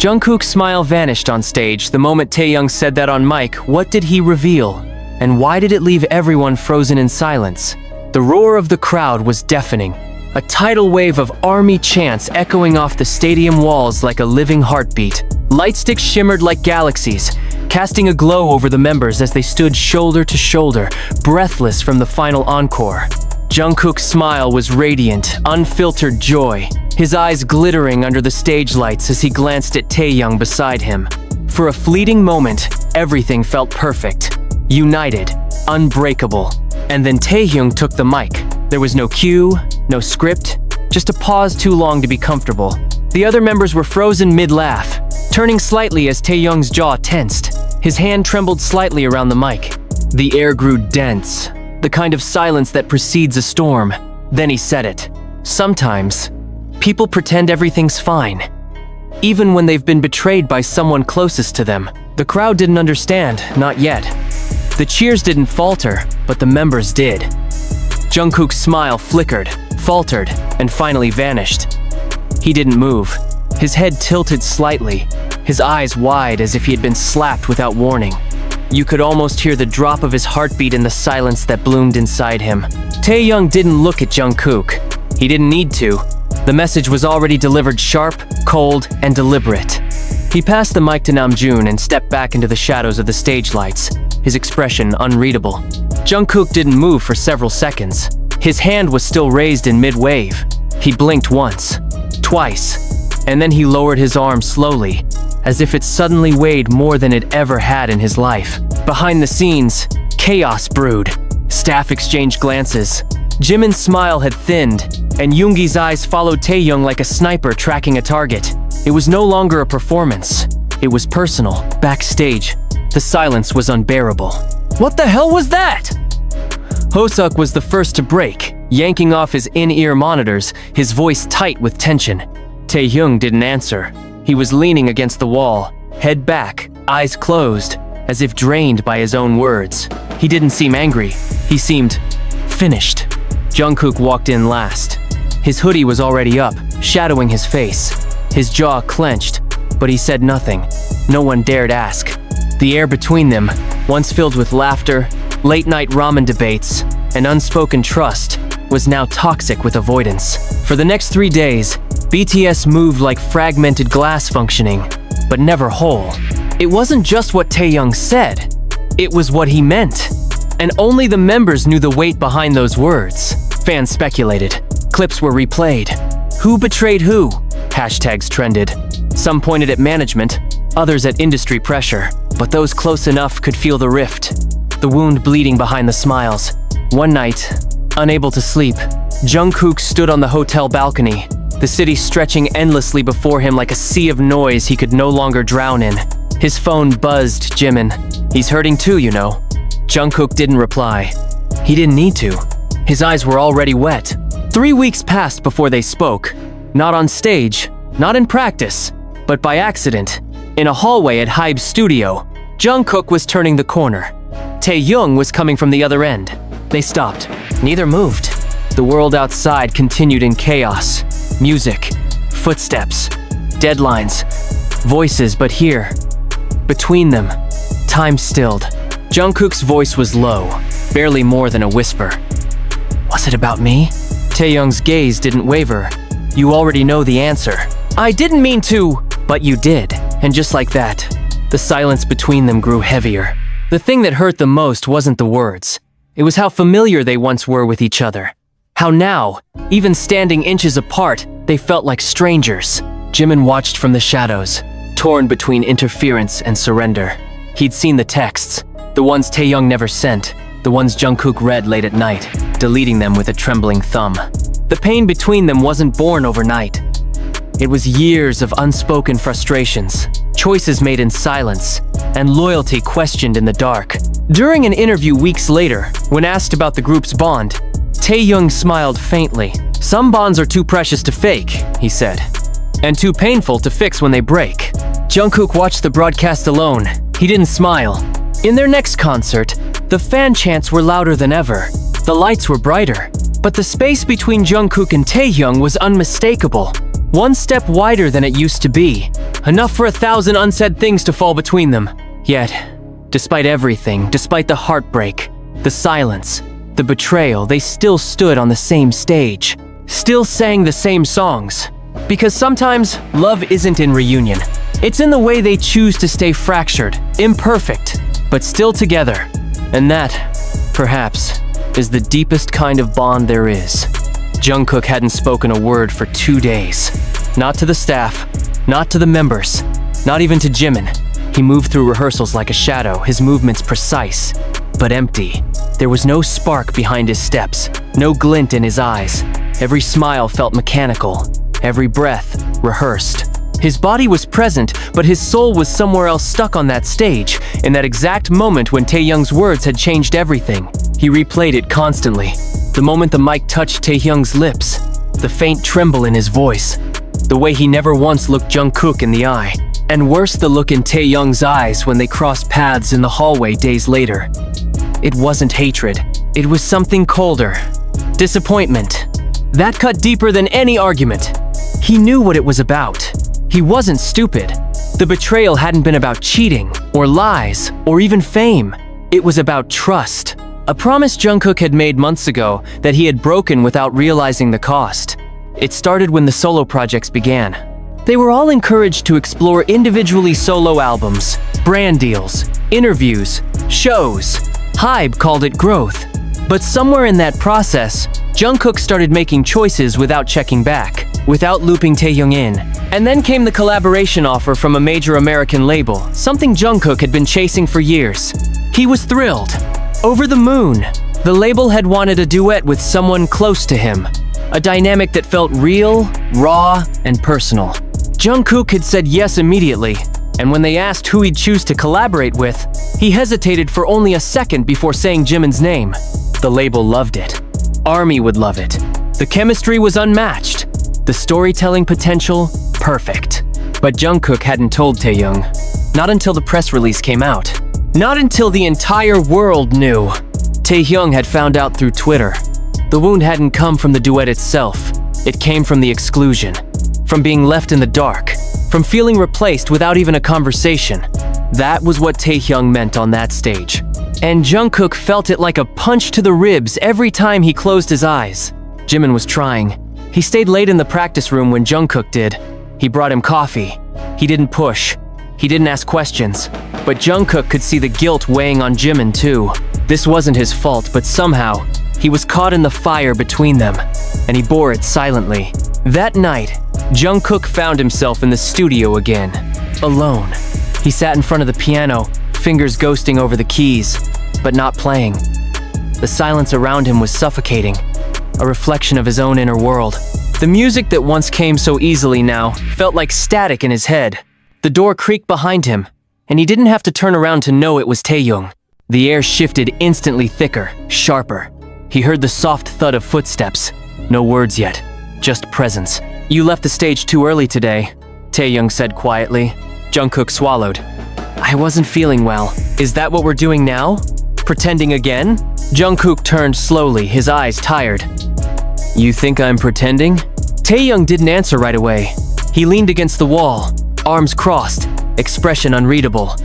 Jungkook's smile vanished on stage the moment Taehyung said that on mic. What did he reveal? And why did it leave everyone frozen in silence? The roar of the crowd was deafening, a tidal wave of army chants echoing off the stadium walls like a living heartbeat. Lightsticks shimmered like galaxies, casting a glow over the members as they stood shoulder to shoulder, breathless from the final encore. Jungkook's smile was radiant, unfiltered joy, his eyes glittering under the stage lights as he glanced at Taehyung beside him. For a fleeting moment, everything felt perfect, united, unbreakable. And then Taehyung took the mic. There was no cue, no script, just a pause too long to be comfortable. The other members were frozen mid-laugh, turning slightly as Taehyung's jaw tensed. His hand trembled slightly around the mic. The air grew dense, the kind of silence that precedes a storm. Then he said it. Sometimes, people pretend everything's fine, even when they've been betrayed by someone closest to them. The crowd didn't understand, not yet. The cheers didn't falter, but the members did. Jungkook's smile flickered, faltered, and finally vanished. He didn't move. His head tilted slightly, his eyes wide as if he had been slapped without warning. You could almost hear the drop of his heartbeat in the silence that bloomed inside him. Taehyung didn't look at Jungkook. He didn't need to. The message was already delivered sharp, cold, and deliberate. He passed the mic to Namjoon and stepped back into the shadows of the stage lights, his expression unreadable. Jungkook didn't move for several seconds. His hand was still raised in mid-wave. He blinked once, twice, and then he lowered his arm slowly, as if it suddenly weighed more than it ever had in his life. Behind the scenes, chaos brewed. Staff exchanged glances. Jimin's smile had thinned, and Yoongi's eyes followed Taehyung like a sniper tracking a target. It was no longer a performance. It was personal. Backstage, the silence was unbearable. What the hell was that? Hoseok was the first to break, yanking off his in-ear monitors, his voice tight with tension. Taehyung didn't answer. He was leaning against the wall, head back, eyes closed, as if drained by his own words. He didn't seem angry. He seemed finished. Jungkook walked in last. His hoodie was already up, shadowing his face. His jaw clenched, but he said nothing. No one dared ask. The air between them, once filled with laughter, late-night ramen debates, and unspoken trust, was now toxic with avoidance. For the next 3 days, BTS moved like fragmented glass functioning, but never whole. It wasn't just what Taehyung said, it was what he meant. And only the members knew the weight behind those words. Fans speculated. Clips were replayed. Who betrayed who? Hashtags trended. Some pointed at management, others at industry pressure. But those close enough could feel the rift, the wound bleeding behind the smiles. One night, unable to sleep, Jungkook stood on the hotel balcony, the city stretching endlessly before him like a sea of noise he could no longer drown in. His phone buzzed Jimin. He's hurting too, you know. Jungkook didn't reply. He didn't need to. His eyes were already wet. 3 weeks passed before they spoke. Not on stage, not in practice, but by accident. In a hallway at Hybe's studio, Jungkook was turning the corner. Taehyung was coming from the other end. They stopped. Neither moved. The world outside continued in chaos. Music, footsteps, deadlines, voices, but here, between them, time stilled. Jungkook's voice was low, barely more than a whisper. Was it about me? Taehyung's gaze didn't waver. You already know the answer. I didn't mean to, but you did. And just like that, the silence between them grew heavier. The thing that hurt the most wasn't the words. It was how familiar they once were with each other. How now, even standing inches apart, they felt like strangers. Jimin watched from the shadows, torn between interference and surrender. He'd seen the texts, the ones Taehyung never sent, the ones Jungkook read late at night, deleting them with a trembling thumb. The pain between them wasn't born overnight. It was years of unspoken frustrations, choices made in silence, and loyalty questioned in the dark. During an interview weeks later, when asked about the group's bond, Taehyung smiled faintly. Some bonds are too precious to fake, he said, and too painful to fix when they break. Jungkook watched the broadcast alone. He didn't smile. In their next concert, the fan chants were louder than ever. The lights were brighter, but the space between Jungkook and Taehyung was unmistakable. One step wider than it used to be. Enough for 1,000 unsaid things to fall between them. Yet, despite everything, despite the heartbreak, the silence, the betrayal, they still stood on the same stage. Still sang the same songs. Because sometimes, love isn't in reunion. It's in the way they choose to stay fractured, imperfect, but still together. And that, perhaps, is the deepest kind of bond there is. Jungkook hadn't spoken a word for 2 days. Not to the staff, not to the members, not even to Jimin. He moved through rehearsals like a shadow, his movements precise, but empty. There was no spark behind his steps, no glint in his eyes. Every smile felt mechanical, every breath rehearsed. His body was present, but his soul was somewhere else, stuck on that stage, in that exact moment when Taehyung's words had changed everything. He replayed it constantly. The moment the mic touched Taehyung's lips, the faint tremble in his voice, the way he never once looked Jungkook in the eye, and worse, the look in Taehyung's eyes when they crossed paths in the hallway days later. It wasn't hatred. It was something colder. Disappointment. That cut deeper than any argument. He knew what it was about. He wasn't stupid. The betrayal hadn't been about cheating, or lies, or even fame. It was about trust. A promise Jungkook had made months ago that he had broken without realizing the cost. It started when the solo projects began. They were all encouraged to explore individually solo albums, brand deals, interviews, shows. Hybe called it growth. But somewhere in that process, Jungkook started making choices without checking back, without looping Taehyung in. And then came the collaboration offer from a major American label, something Jungkook had been chasing for years. He was thrilled. Over the moon. The label had wanted a duet with someone close to him. A dynamic that felt real, raw, and personal. Jungkook had said yes immediately, and when they asked who he'd choose to collaborate with, he hesitated for only a second before saying Jimin's name. The label loved it. ARMY would love it. The chemistry was unmatched. The storytelling potential, perfect. But Jungkook hadn't told Taehyung. Not until the press release came out. Not until the entire world knew. Taehyung had found out through Twitter. The wound hadn't come from the duet itself. It came from the exclusion. From being left in the dark. From feeling replaced without even a conversation. That was what Taehyung meant on that stage. And Jungkook felt it like a punch to the ribs every time he closed his eyes. Jimin was trying. He stayed late in the practice room when Jungkook did. He brought him coffee. He didn't push. He didn't ask questions. But Jungkook could see the guilt weighing on Jimin too. This wasn't his fault, but somehow, he was caught in the fire between them, and he bore it silently. That night, Jungkook found himself in the studio again, alone. He sat in front of the piano, fingers ghosting over the keys, but not playing. The silence around him was suffocating, a reflection of his own inner world. The music that once came so easily now felt like static in his head. The door creaked behind him, and he didn't have to turn around to know it was Taehyung. The air shifted instantly thicker, sharper. He heard the soft thud of footsteps. No words yet, just presence. "You left the stage too early today," Taehyung said quietly. Jungkook swallowed. "I wasn't feeling well. Is that what we're doing now? Pretending again?" Jungkook turned slowly, his eyes tired. "You think I'm pretending?" Taehyung didn't answer right away. He leaned against the wall, arms crossed, expression unreadable.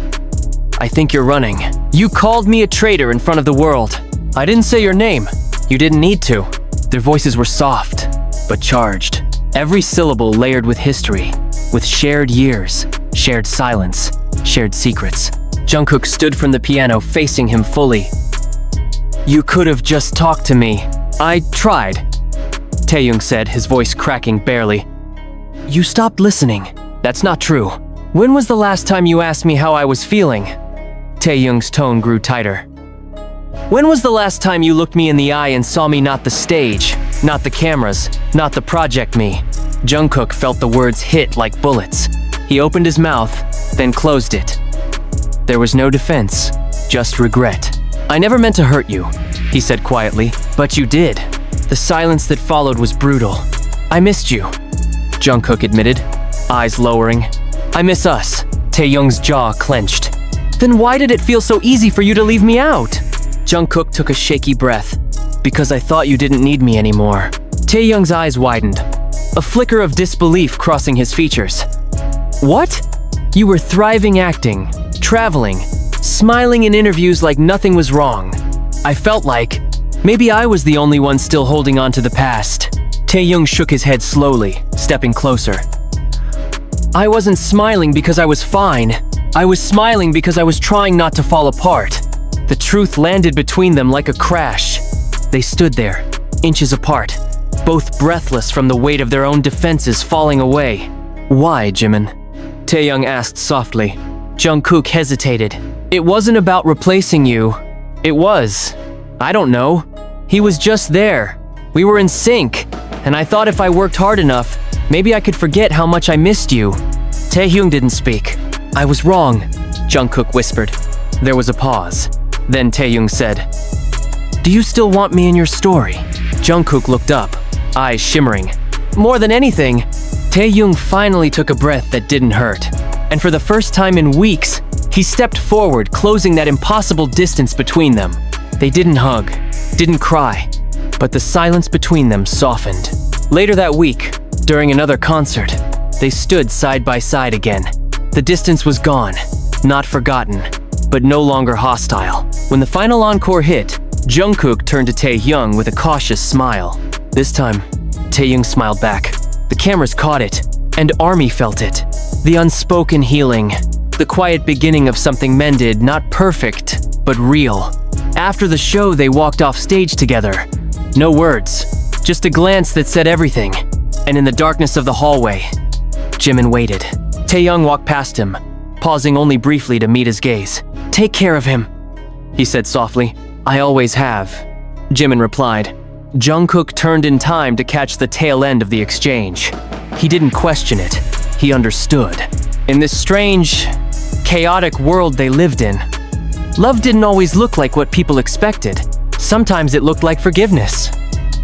"I think you're running. You called me a traitor in front of the world. I didn't say your name. You didn't need to." Their voices were soft, but charged. Every syllable layered with history, with shared years, shared silence, shared secrets. Jungkook stood from the piano, facing him fully. "You could have just talked to me. I tried," Taehyung said, his voice cracking barely. "You stopped listening. That's not true. When was the last time you asked me how I was feeling?" Taehyung's tone grew tighter. "When was the last time you looked me in the eye and saw me not the stage, not the cameras, not the project me?" Jungkook felt the words hit like bullets. He opened his mouth, then closed it. There was no defense, just regret. "I never meant to hurt you," he said quietly, "but you did." The silence that followed was brutal. "I missed you," Jungkook admitted, eyes lowering. "I miss us." Taehyung's jaw clenched. "Then why did it feel so easy for you to leave me out?" Jungkook took a shaky breath. "Because I thought you didn't need me anymore." Taehyung's eyes widened. a flicker of disbelief crossing his features. What? You were thriving acting, traveling, smiling in interviews like nothing was wrong. I felt like maybe I was the only one still holding on to the past. Taehyung shook his head slowly, stepping closer. I wasn't smiling because I was fine. I was smiling because I was trying not to fall apart. The truth landed between them like a crash. They stood there, inches apart, both breathless from the weight of their own defenses falling away. Why, Jimin? Taehyung asked softly. Jungkook hesitated. It wasn't about replacing you. It was. I don't know. He was just there. We were in sync, and I thought if I worked hard enough, maybe I could forget how much I missed you. Taehyung didn't speak. I was wrong, Jungkook whispered. There was a pause. Then Taehyung said, Do you still want me in your story? Jungkook looked up, eyes shimmering. More than anything, Taehyung finally took a breath that didn't hurt. And for the first time in weeks, he stepped forward, closing that impossible distance between them. They didn't hug, didn't cry, but the silence between them softened. Later that week, during another concert, they stood side by side again. The distance was gone, not forgotten, but no longer hostile. When the final encore hit, Jungkook turned to Taehyung with a cautious smile. This time, Taehyung smiled back. The cameras caught it, and ARMY felt it. The unspoken healing, the quiet beginning of something mended, not perfect, but real. After the show, they walked off stage together. No words, just a glance that said everything. And in the darkness of the hallway, Jimin waited. Taehyung walked past him, pausing only briefly to meet his gaze. Take care of him, he said softly. I always have, Jimin replied. Jungkook turned in time to catch the tail end of the exchange. He didn't question it, he understood. In this strange, chaotic world they lived in, love didn't always look like what people expected. Sometimes it looked like forgiveness.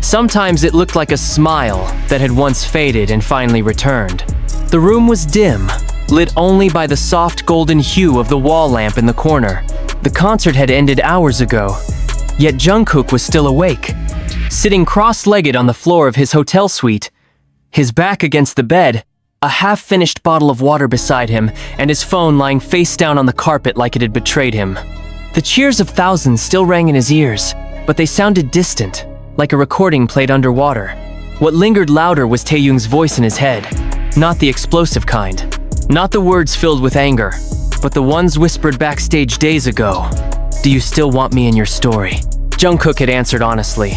Sometimes it looked like a smile that had once faded and finally returned. The room was dim, lit only by the soft golden hue of the wall lamp in the corner. The concert had ended hours ago, yet Jungkook was still awake. Sitting cross-legged on the floor of his hotel suite, his back against the bed, a half-finished bottle of water beside him, and his phone lying face down on the carpet like it had betrayed him. The cheers of thousands still rang in his ears, but they sounded distant, like a recording played underwater. What lingered louder was Taehyung's voice in his head, not the explosive kind. Not the words filled with anger, but the ones whispered backstage days ago. Do you still want me in your story? Jungkook had answered honestly.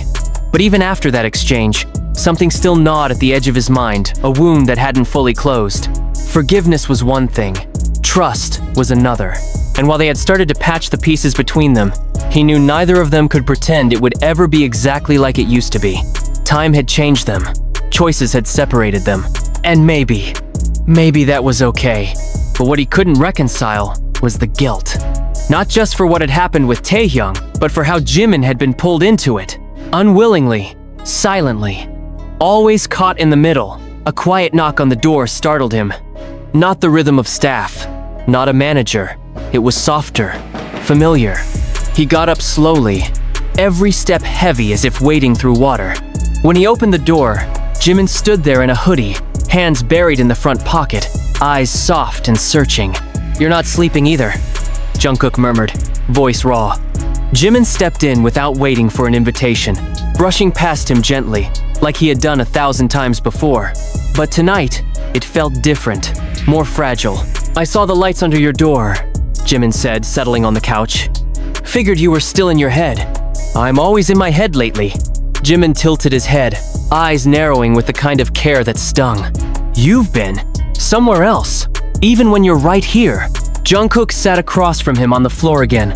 But even after that exchange, something still gnawed at the edge of his mind, a wound that hadn't fully closed. Forgiveness was one thing, trust was another. And while they had started to patch the pieces between them, he knew neither of them could pretend it would ever be exactly like it used to be. Time had changed them, choices had separated them. And maybe that was okay. But what he couldn't reconcile was the guilt. Not just for what had happened with Taehyung, but for how Jimin had been pulled into it. Unwillingly, silently, always caught in the middle. A quiet knock on the door startled him. Not the rhythm of staff, not a manager. It was softer, familiar. He got up slowly, every step heavy as if wading through water. When he opened the door, Jimin stood there in a hoodie, hands buried in the front pocket, eyes soft and searching. You're not sleeping either, Jungkook murmured, voice raw. Jimin stepped in without waiting for an invitation, brushing past him gently, like he had done 1,000 times before. But tonight, it felt different, more fragile. I saw the lights under your door, Jimin said, settling on the couch. Figured you were still in your head. I'm always in my head lately. Jimin tilted his head, eyes narrowing with the kind of care that stung. You've been somewhere else, even when you're right here. Jungkook sat across from him on the floor again,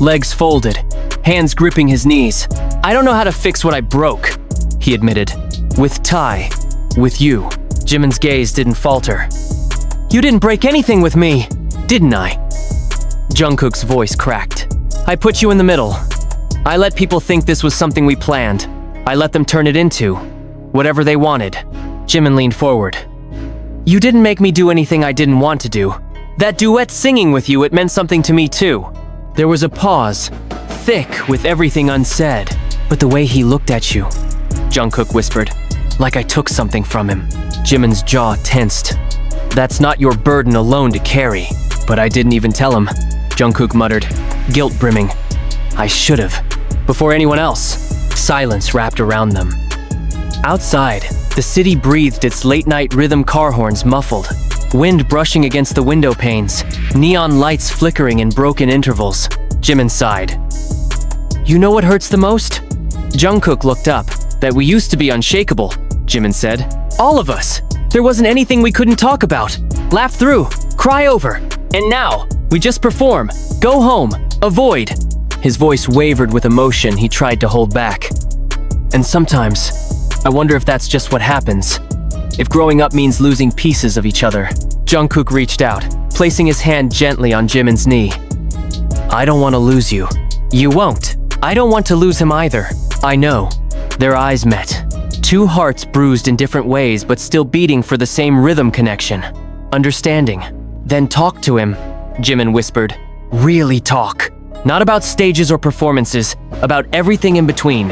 legs folded, hands gripping his knees. I don't know how to fix what I broke, he admitted. With Tae, with you. Jimin's gaze didn't falter. You didn't break anything with me, didn't I? Jungkook's voice cracked. I put you in the middle. I let people think this was something we planned. I let them turn it into whatever they wanted. Jimin leaned forward. You didn't make me do anything I didn't want to do. That duet singing with you, it meant something to me too. There was a pause, thick with everything unsaid. But the way he looked at you, Jungkook whispered. like I took something from him. Jimin's jaw tensed. That's not your burden alone to carry. But I didn't even tell him, Jungkook muttered, guilt brimming. I should've. Before anyone else. Silence wrapped around them. Outside, the city breathed its late-night rhythm car horns muffled. Wind brushing against the window panes, neon lights flickering in broken intervals. Jimin sighed. You know what hurts the most? Jungkook looked up. That we used to be unshakable, Jimin said. All of us. There wasn't anything we couldn't talk about, laugh through, cry over. And now, we just perform, go home, avoid. His voice wavered with emotion he tried to hold back. And sometimes, I wonder if that's just what happens. If growing up means losing pieces of each other. Jungkook reached out, placing his hand gently on Jimin's knee. I don't want to lose you. You won't. I don't want to lose him either. I know. Their eyes met. Two hearts bruised in different ways but still beating for the same rhythm connection. Understanding. Then talk to him, Jimin whispered. Really talk. Not about stages or performances, about everything in between.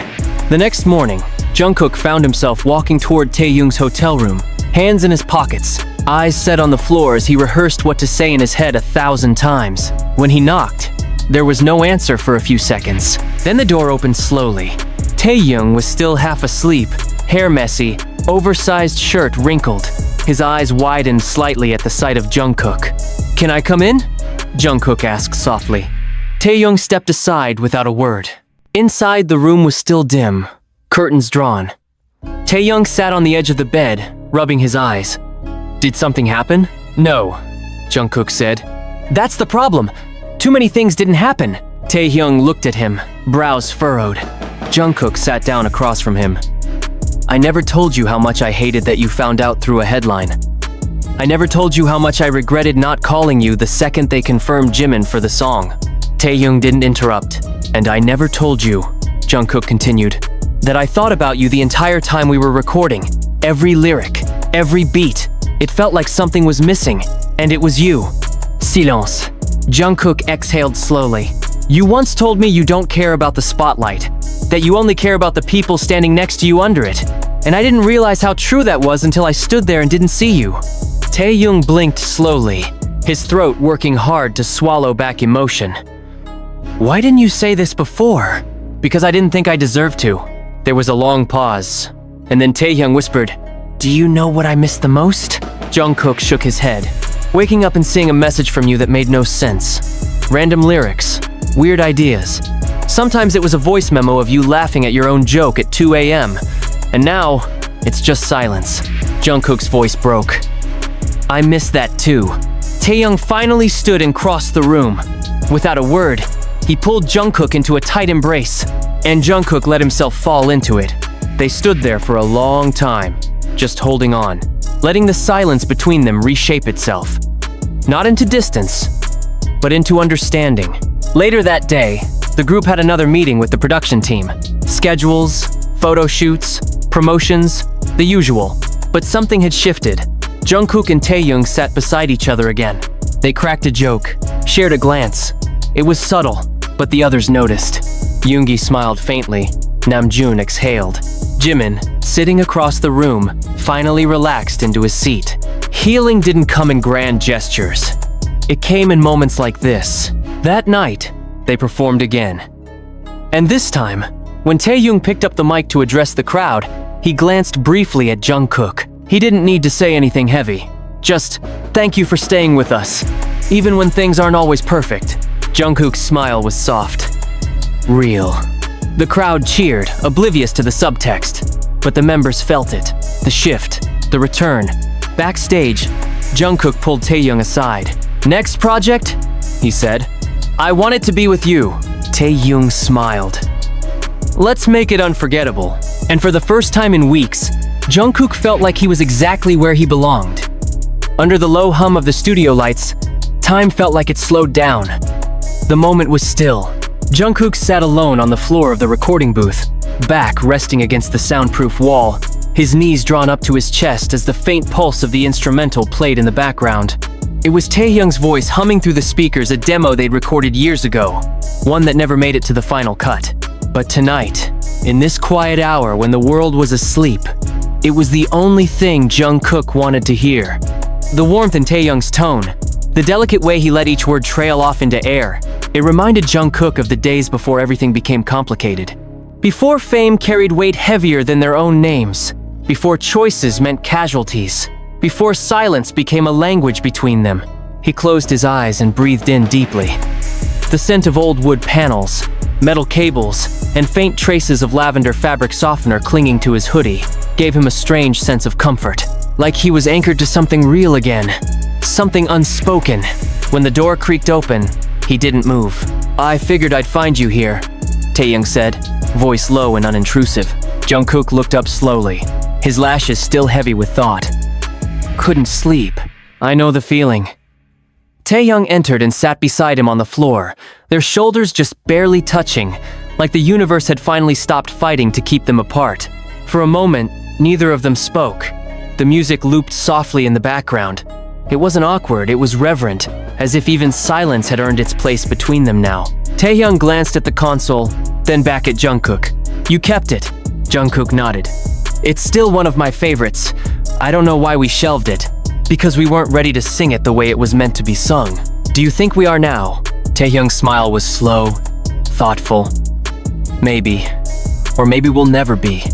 The next morning, Jungkook found himself walking toward Taehyung's hotel room, hands in his pockets, eyes set on the floor as he rehearsed what to say in his head 1,000 times. When he knocked, there was no answer for a few seconds. Then the door opened slowly. Taehyung was still half asleep, hair messy, oversized shirt wrinkled. His eyes widened slightly at the sight of Jungkook. Can I come in? Jungkook asked softly. Taehyung stepped aside without a word. Inside, the room was still dim, curtains drawn. Taehyung sat on the edge of the bed, rubbing his eyes. Did something happen? No, Jungkook said. That's the problem. Too many things didn't happen. Taehyung looked at him, brows furrowed. Jungkook sat down across from him. I never told you how much I hated that you found out through a headline. I never told you how much I regretted not calling you the second they confirmed Jimin for the song. Taehyung didn't interrupt. And I never told you, Jungkook continued, that I thought about you the entire time we were recording. Every lyric, every beat. It felt like something was missing, and it was you. Silence. Jungkook exhaled slowly. You once told me you don't care about the spotlight, that you only care about the people standing next to you under it. And I didn't realize how true that was until I stood there and didn't see you. Taehyung blinked slowly, his throat working hard to swallow back emotion. Why didn't you say this before? Because I didn't think I deserved to. There was a long pause, and then Taehyung whispered, Do you know what I miss the most? Jungkook shook his head, waking up and seeing a message from you that made no sense. Random lyrics, weird ideas. Sometimes it was a voice memo of you laughing at your own joke at 2 a.m. And now, it's just silence. Jungkook's voice broke. I miss that too. Taehyung finally stood and crossed the room. Without a word, he pulled Jungkook into a tight embrace, and Jungkook let himself fall into it. They stood there for a long time, just holding on, letting the silence between them reshape itself. Not into distance, but into understanding. Later that day, the group had another meeting with the production team. Schedules, photo shoots, promotions, the usual. But something had shifted. Jungkook and Taehyung sat beside each other again. They cracked a joke, shared a glance. It was subtle, but the others noticed. Yoongi smiled faintly. Namjoon exhaled. Jimin, sitting across the room, finally relaxed into his seat. Healing didn't come in grand gestures. It came in moments like this. That night, they performed again. And this time, when Taehyung picked up the mic to address the crowd, he glanced briefly at Jungkook. He didn't need to say anything heavy. Just, thank you for staying with us, even when things aren't always perfect. Jungkook's smile was soft. Real. The crowd cheered, oblivious to the subtext. But the members felt it. The shift. The return. Backstage, Jungkook pulled Taehyung aside. Next project? He said. I want it to be with you. Taehyung smiled. Let's make it unforgettable. And for the first time in weeks, Jungkook felt like he was exactly where he belonged. Under the low hum of the studio lights, time felt like it slowed down. The moment was still. Jungkook sat alone on the floor of the recording booth, back resting against the soundproof wall, his knees drawn up to his chest as the faint pulse of the instrumental played in the background. It was Taehyung's voice humming through the speakers, a demo they'd recorded years ago, one that never made it to the final cut. But tonight, in this quiet hour when the world was asleep, It was the only thing Jungkook wanted to hear. The warmth in Taehyung's tone, the delicate way he let each word trail off into air, it reminded Jungkook of the days before everything became complicated. Before fame carried weight heavier than their own names. Before choices meant casualties. Before silence became a language between them. He closed his eyes and breathed in deeply. The scent of old wood panels, metal cables, and faint traces of lavender fabric softener clinging to his hoodie gave him a strange sense of comfort, like he was anchored to something real again, something unspoken. When the door creaked open, he didn't move. "I figured I'd find you here," Taehyung said, voice low and unintrusive. Jungkook looked up slowly, his lashes still heavy with thought. "Couldn't sleep. I know the feeling." Taehyung entered and sat beside him on the floor, their shoulders just barely touching, like the universe had finally stopped fighting to keep them apart. For a moment, neither of them spoke. The music looped softly in the background. It wasn't awkward, it was reverent, as if even silence had earned its place between them now. Taehyung glanced at the console, then back at Jungkook. "You kept it." Jungkook nodded. "It's still one of my favorites. I don't know why we shelved it. Because we weren't ready to sing it the way it was meant to be sung. Do you think we are now?" Taehyung's smile was slow, thoughtful. "Maybe. Or maybe we'll never be.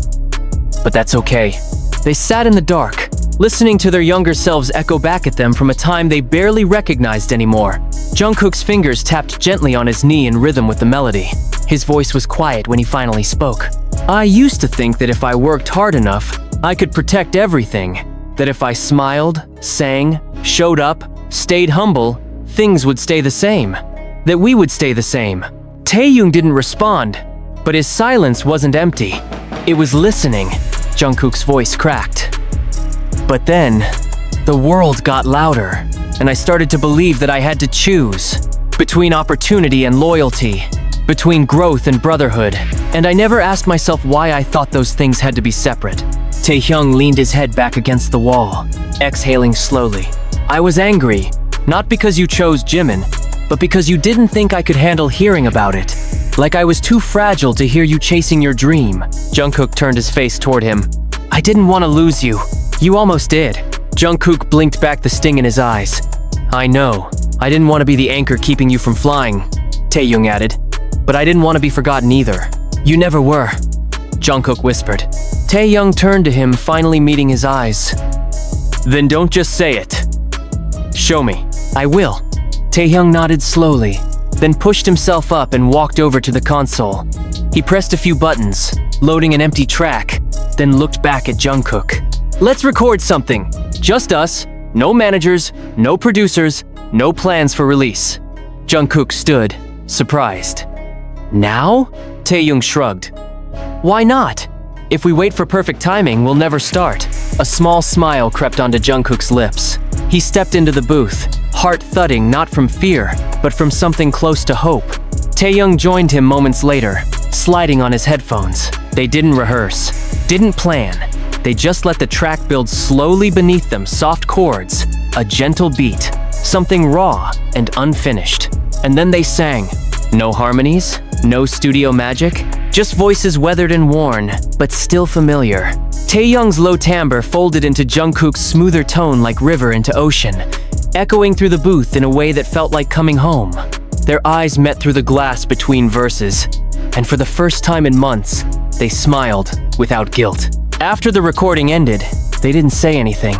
But that's okay." They sat in the dark, listening to their younger selves echo back at them from a time they barely recognized anymore. Jungkook's fingers tapped gently on his knee in rhythm with the melody. His voice was quiet when he finally spoke. "I used to think that if I worked hard enough, I could protect everything. That if I smiled, sang, showed up, stayed humble, things would stay the same. That we would stay the same." Taehyung didn't respond, but his silence wasn't empty. It was listening. Jungkook's voice cracked. "But then, the world got louder, and I started to believe that I had to choose. Between opportunity and loyalty. Between growth and brotherhood. And I never asked myself why I thought those things had to be separate." Taehyung leaned his head back against the wall, exhaling slowly. "I was angry, not because you chose Jimin, but because you didn't think I could handle hearing about it. Like I was too fragile to hear you chasing your dream." Jungkook turned his face toward him. "I didn't want to lose you. You almost did." Jungkook blinked back the sting in his eyes. "I know. I didn't want to be the anchor keeping you from flying," Taehyung added. "But I didn't want to be forgotten either." "You never were," Jungkook whispered. Taehyung turned to him, finally meeting his eyes. "Then don't just say it. Show me." "I will." Taehyung nodded slowly, then pushed himself up and walked over to the console. He pressed a few buttons, loading an empty track, then looked back at Jungkook. "Let's record something. Just us. No managers, no producers, no plans for release." Jungkook stood, surprised. "Now?" Taehyung shrugged. "Why not? If we wait for perfect timing, we'll never start." A small smile crept onto Jungkook's lips. He stepped into the booth, heart thudding not from fear, but from something close to hope. Taehyung joined him moments later, sliding on his headphones. They didn't rehearse, didn't plan. They just let the track build slowly beneath them, soft chords, a gentle beat, something raw and unfinished. And then they sang. No harmonies, no studio magic, just voices weathered and worn, but still familiar. Taehyung's low timbre folded into Jungkook's smoother tone like river into ocean, echoing through the booth in a way that felt like coming home. Their eyes met through the glass between verses, and for the first time in months, they smiled without guilt. After the recording ended, they didn't say anything.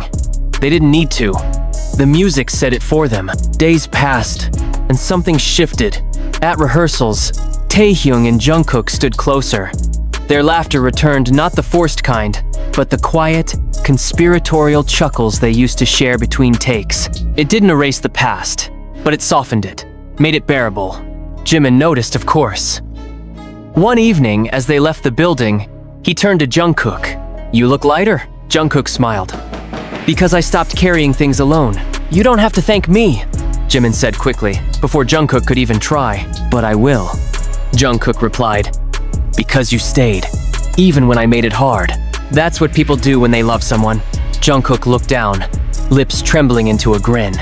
They didn't need to. The music said it for them. Days passed, and something shifted. At rehearsals, Taehyung and Jungkook stood closer. Their laughter returned, not the forced kind, but the quiet, conspiratorial chuckles they used to share between takes. It didn't erase the past, but it softened it, made it bearable. Jimin noticed, of course. One evening, as they left the building, he turned to Jungkook. "You look lighter," Jungkook smiled. "Because I stopped carrying things alone." "You don't have to thank me," Jimin said quickly, before Jungkook could even try. "But I will," Jungkook replied. "Because you stayed, even when I made it hard." That's what people do when they love someone. Jungkook looked down, lips trembling into a grin.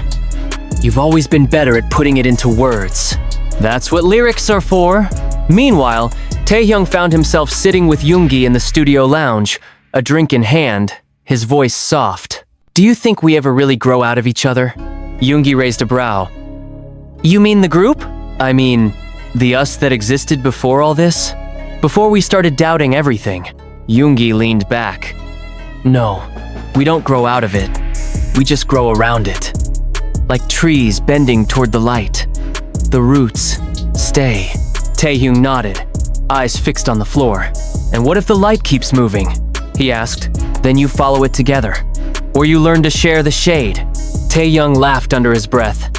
"You've always been better at putting it into words. That's what lyrics are for." Meanwhile, Taehyung found himself sitting with Yoongi in the studio lounge, a drink in hand, his voice soft. Do you think we ever really grow out of each other? Yoongi raised a brow. You mean the group? I mean, the us that existed before all this? Before we started doubting everything. Yoongi leaned back. No, we don't grow out of it. We just grow around it. Like trees bending toward the light. The roots stay. Taehyung nodded, eyes fixed on the floor. And what if the light keeps moving? He asked. Then you follow it together. Or you learn to share the shade. Taehyung laughed under his breath.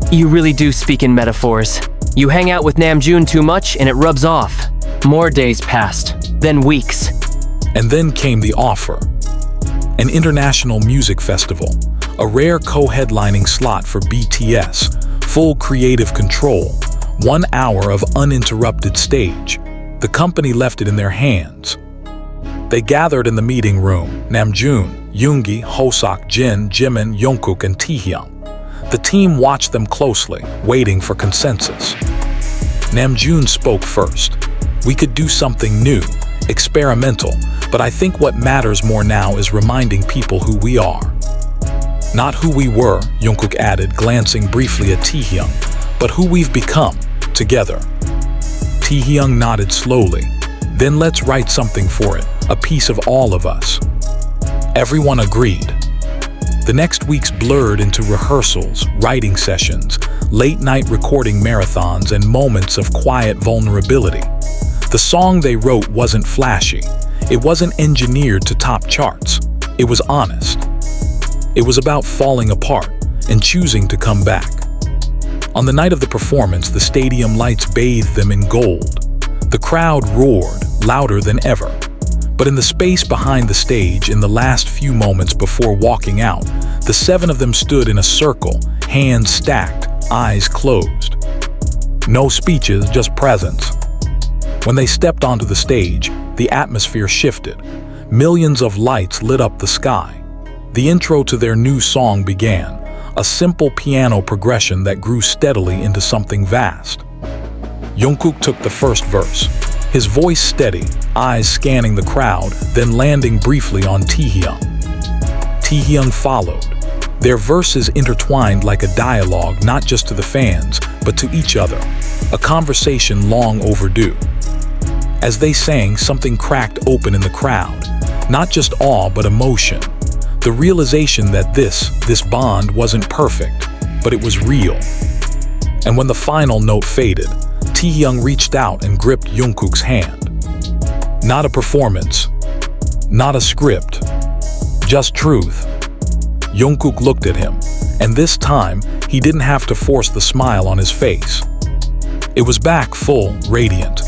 You really do speak in metaphors. You hang out with Namjoon too much and it rubs off. More days passed, then weeks. And then came the offer. An international music festival, a rare co-headlining slot for BTS, full creative control, 1 hour of uninterrupted stage. The company left it in their hands. They gathered in the meeting room, Namjoon, Yoongi, Hoseok, Jin, Jimin, Jungkook, and Taehyung. The team watched them closely, waiting for consensus. Namjoon spoke first. We could do something new, experimental, but I think what matters more now is reminding people who we are. Not who we were, Jungkook added, glancing briefly at Taehyung, but who we've become, together. Taehyung nodded slowly. Then let's write something for it, a piece of all of us. Everyone agreed. The next weeks blurred into rehearsals, writing sessions, late-night recording marathons, and moments of quiet vulnerability. The song they wrote wasn't flashy. It wasn't engineered to top charts. It was honest. It was about falling apart and choosing to come back. On the night of the performance, the stadium lights bathed them in gold. The crowd roared, louder than ever. But in the space behind the stage, in the last few moments before walking out, the 7 of them stood in a circle, hands stacked, eyes closed. No speeches, just presence. When they stepped onto the stage, the atmosphere shifted. Millions of lights lit up the sky. The intro to their new song began, a simple piano progression that grew steadily into something vast. Jungkook took the first verse, his voice steady, eyes scanning the crowd, then landing briefly on Taehyung. Taehyung followed, their verses intertwined like a dialogue not just to the fans, but to each other, a conversation long overdue. As they sang, something cracked open in the crowd, not just awe but emotion. The realization that this bond wasn't perfect, but it was real. And when the final note faded, Taehyung reached out and gripped Jungkook's hand. Not a performance, not a script, just truth. Jungkook looked at him, and this time, he didn't have to force the smile on his face. It was back full, radiant.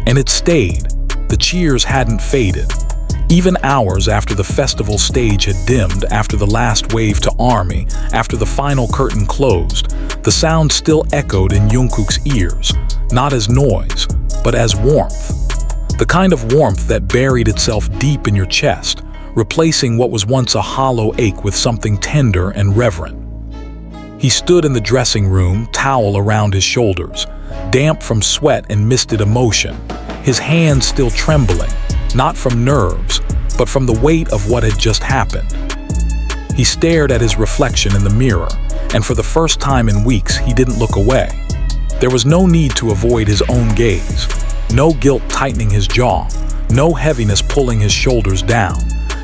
And it stayed. The cheers hadn't faded. Even hours after the festival stage had dimmed, after the last wave to ARMY, after the final curtain closed, the sound still echoed in Jungkook's ears, not as noise, but as warmth. The kind of warmth that buried itself deep in your chest, replacing what was once a hollow ache with something tender and reverent. He stood in the dressing room, towel around his shoulders, damp from sweat and misted emotion, his hands still trembling, not from nerves, but from the weight of what had just happened. He stared at his reflection in the mirror, and for the first time in weeks, he didn't look away. There was no need to avoid his own gaze, no guilt tightening his jaw, no heaviness pulling his shoulders down,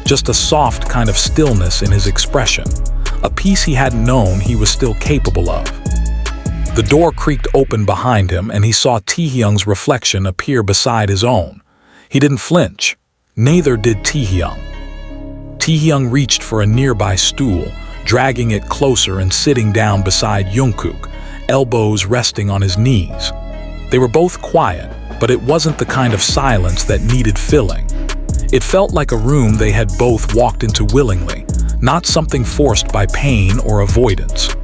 just a soft kind of stillness in his expression, a peace he hadn't known he was still capable of. The door creaked open behind him, and he saw Taehyung's reflection appear beside his own. He didn't flinch. Neither did Taehyung. Taehyung reached for a nearby stool, dragging it closer and sitting down beside Jungkook, elbows resting on his knees. They were both quiet, but it wasn't the kind of silence that needed filling. It felt like a room they had both walked into willingly, not something forced by pain or avoidance.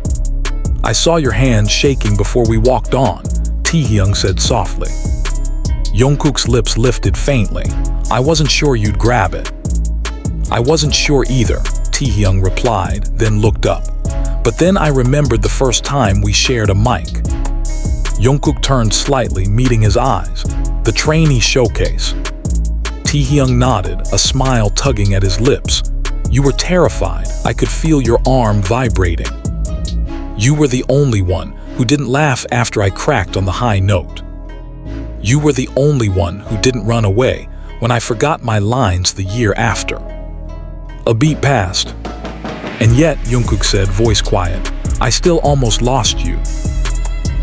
I saw your hand shaking before we walked on, Taehyung said softly. Jungkook's lips lifted faintly. I wasn't sure you'd grab it. I wasn't sure either, Taehyung replied, then looked up. But then I remembered the first time we shared a mic. Jungkook turned slightly, meeting his eyes. The trainee showcase. Taehyung nodded, a smile tugging at his lips. You were terrified. I could feel your arm vibrating. You were the only one who didn't laugh after I cracked on the high note. You were the only one who didn't run away when I forgot my lines the year after. A beat passed. And yet, Jungkook said, voice quiet, I still almost lost you.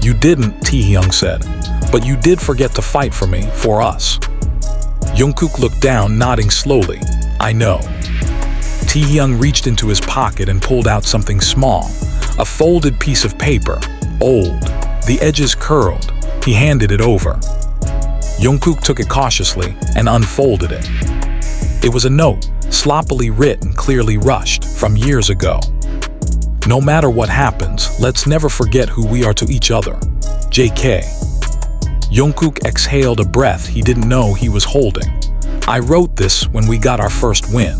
You didn't, Taehyung said, but you did forget to fight for me, for us. Jungkook looked down, nodding slowly. I know. Taehyung reached into his pocket and pulled out something small, a folded piece of paper, old, the edges curled. He handed it over. Jungkook took it cautiously and unfolded it. It was a note, sloppily written, clearly rushed, from years ago. No matter what happens, let's never forget who we are to each other. JK. Jungkook exhaled a breath he didn't know he was holding. I wrote this when we got our first win.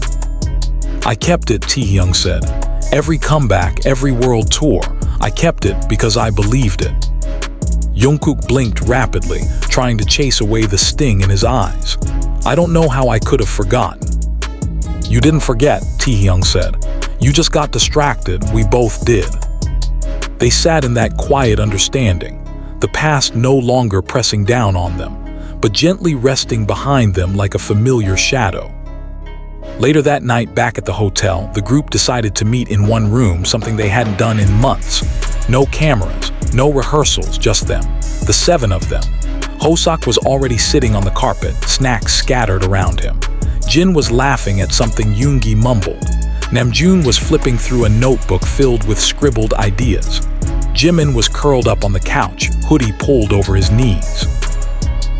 I kept it, Taehyung said. Every comeback, every world tour, I kept it because I believed it. Jungkook blinked rapidly, trying to chase away the sting in his eyes. I don't know how I could have forgotten. You didn't forget, Taehyung said. You just got distracted, we both did. They sat in that quiet understanding, the past no longer pressing down on them, but gently resting behind them like a familiar shadow. Later that night, back at the hotel, the group decided to meet in one room, something they hadn't done in months. No cameras, no rehearsals, just them, the 7 of them. Hoseok was already sitting on the carpet, snacks scattered around him. Jin was laughing at something Yoongi mumbled. Namjoon was flipping through a notebook filled with scribbled ideas. Jimin was curled up on the couch, hoodie pulled over his knees.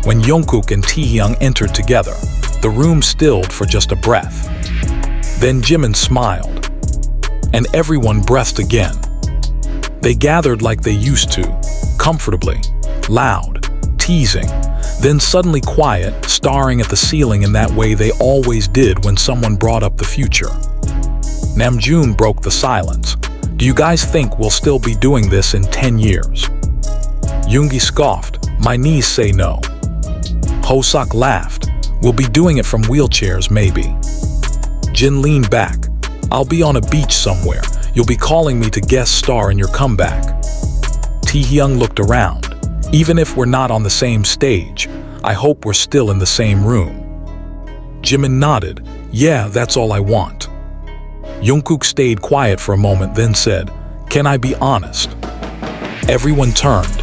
When Jungkook and Taehyung entered together, the room stilled for just a breath. Then Jimin smiled, and everyone breathed again. They gathered like they used to, comfortably, loud, teasing, then suddenly quiet, staring at the ceiling in that way they always did when someone brought up the future. Namjoon broke the silence. Do you guys think we'll still be doing this in 10 years? Yoongi scoffed. My knees say no. Hoseok laughed. We'll be doing it from wheelchairs, maybe. Jin leaned back. I'll be on a beach somewhere. You'll be calling me to guest star in your comeback. Taehyung looked around. Even if we're not on the same stage, I hope we're still in the same room. Jimin nodded. Yeah, that's all I want. Jungkook stayed quiet for a moment, then said, Can I be honest? Everyone turned.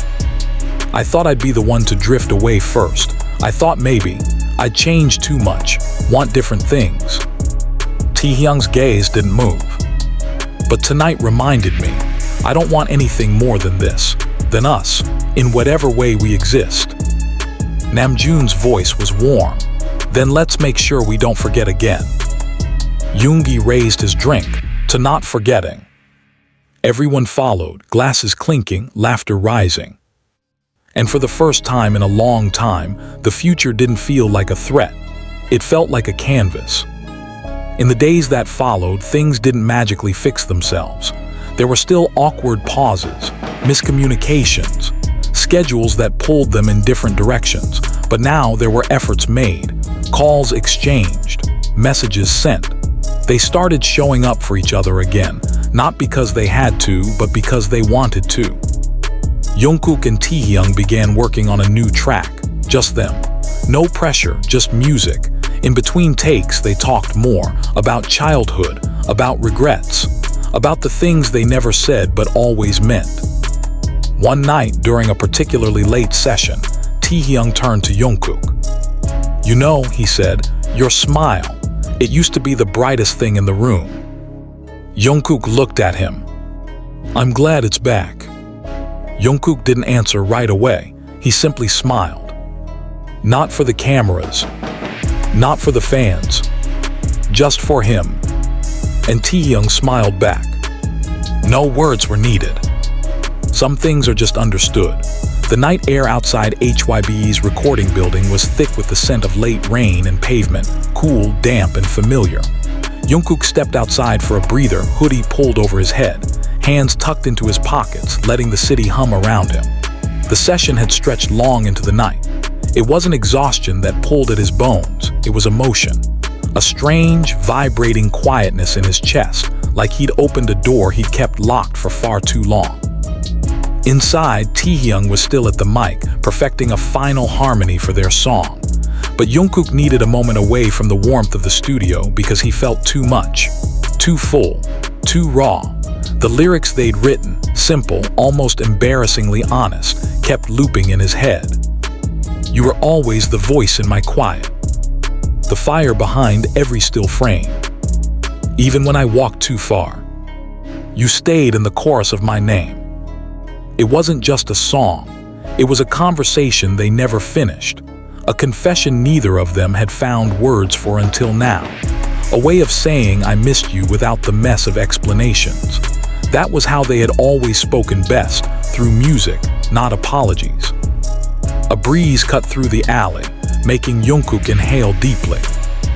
I thought I'd be the one to drift away first. I thought maybe I'd change too much, want different things. Taehyung's gaze didn't move. But tonight reminded me, I don't want anything more than this, than us, in whatever way we exist. Namjoon's voice was warm. Then let's make sure we don't forget again. Yoongi raised his drink, to not forgetting. Everyone followed, glasses clinking, laughter rising. And for the first time in a long time, the future didn't feel like a threat. It felt like a canvas. In the days that followed, things didn't magically fix themselves. There were still awkward pauses, miscommunications, schedules that pulled them in different directions. But now there were efforts made, calls exchanged, messages sent. They started showing up for each other again, not because they had to, but because they wanted to. Jungkook and Taehyung began working on a new track, just them. No pressure, just music. In between takes, they talked more about childhood, about regrets, about the things they never said but always meant. One night, during a particularly late session, Taehyung turned to Jungkook. You know, he said, your smile. It used to be the brightest thing in the room. Jungkook looked at him. I'm glad it's back. Jungkook didn't answer right away. He simply smiled. Not for the cameras. Not for the fans. Just for him. And Taehyung smiled back. No words were needed. Some things are just understood. The night air outside HYBE's recording building was thick with the scent of late rain and pavement, cool, damp, and familiar. Jungkook stepped outside for a breather, hoodie pulled over his head, hands tucked into his pockets, letting the city hum around him. The session had stretched long into the night. It wasn't exhaustion that pulled at his bones, it was emotion. A strange, vibrating quietness in his chest, like he'd opened a door he'd kept locked for far too long. Inside, Taehyung was still at the mic, perfecting a final harmony for their song. But Jungkook needed a moment away from the warmth of the studio because he felt too much. Too full. Too raw. The lyrics they'd written, simple, almost embarrassingly honest, kept looping in his head. You were always the voice in my quiet. The fire behind every still frame. Even when I walked too far. You stayed in the chorus of my name. It wasn't just a song. It was a conversation they never finished. A confession neither of them had found words for until now. A way of saying I missed you without the mess of explanations. That was how they had always spoken best, through music, not apologies. A breeze cut through the alley, making Jungkook inhale deeply.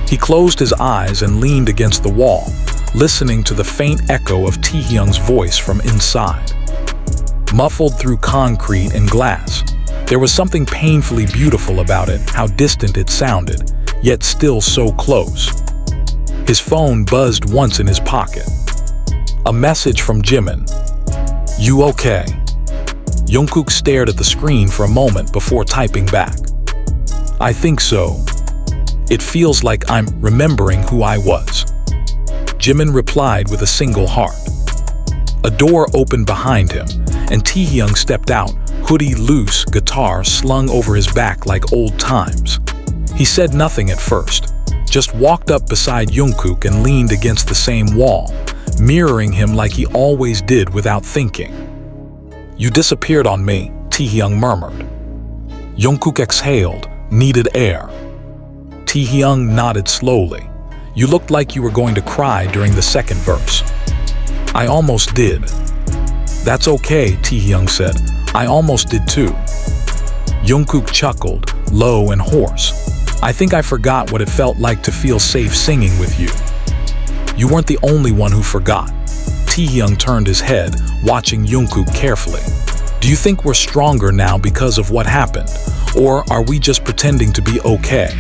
He closed his eyes and leaned against the wall, listening to the faint echo of Taehyung's voice from inside. Muffled through concrete and glass, there was something painfully beautiful about it, how distant it sounded, yet still so close. His phone buzzed once in his pocket. A message from Jimin. You okay? Jungkook stared at the screen for a moment before typing back. I think so. It feels like I'm remembering who I was. Jimin replied with a single heart. A door opened behind him, and Taehyung stepped out, hoodie loose, guitar slung over his back like old times. He said nothing at first, just walked up beside Jungkook and leaned against the same wall, mirroring him like he always did without thinking. You disappeared on me, Taehyung murmured. Jungkook exhaled, needed air. Taehyung nodded slowly. You looked like you were going to cry during the second verse. I almost did. That's okay, Taehyung said. I almost did too. Jungkook chuckled, low and hoarse. I think I forgot what it felt like to feel safe singing with you. You weren't the only one who forgot. Taehyung turned his head, watching Jungkook carefully. Do you think we're stronger now because of what happened? Or are we just pretending to be okay?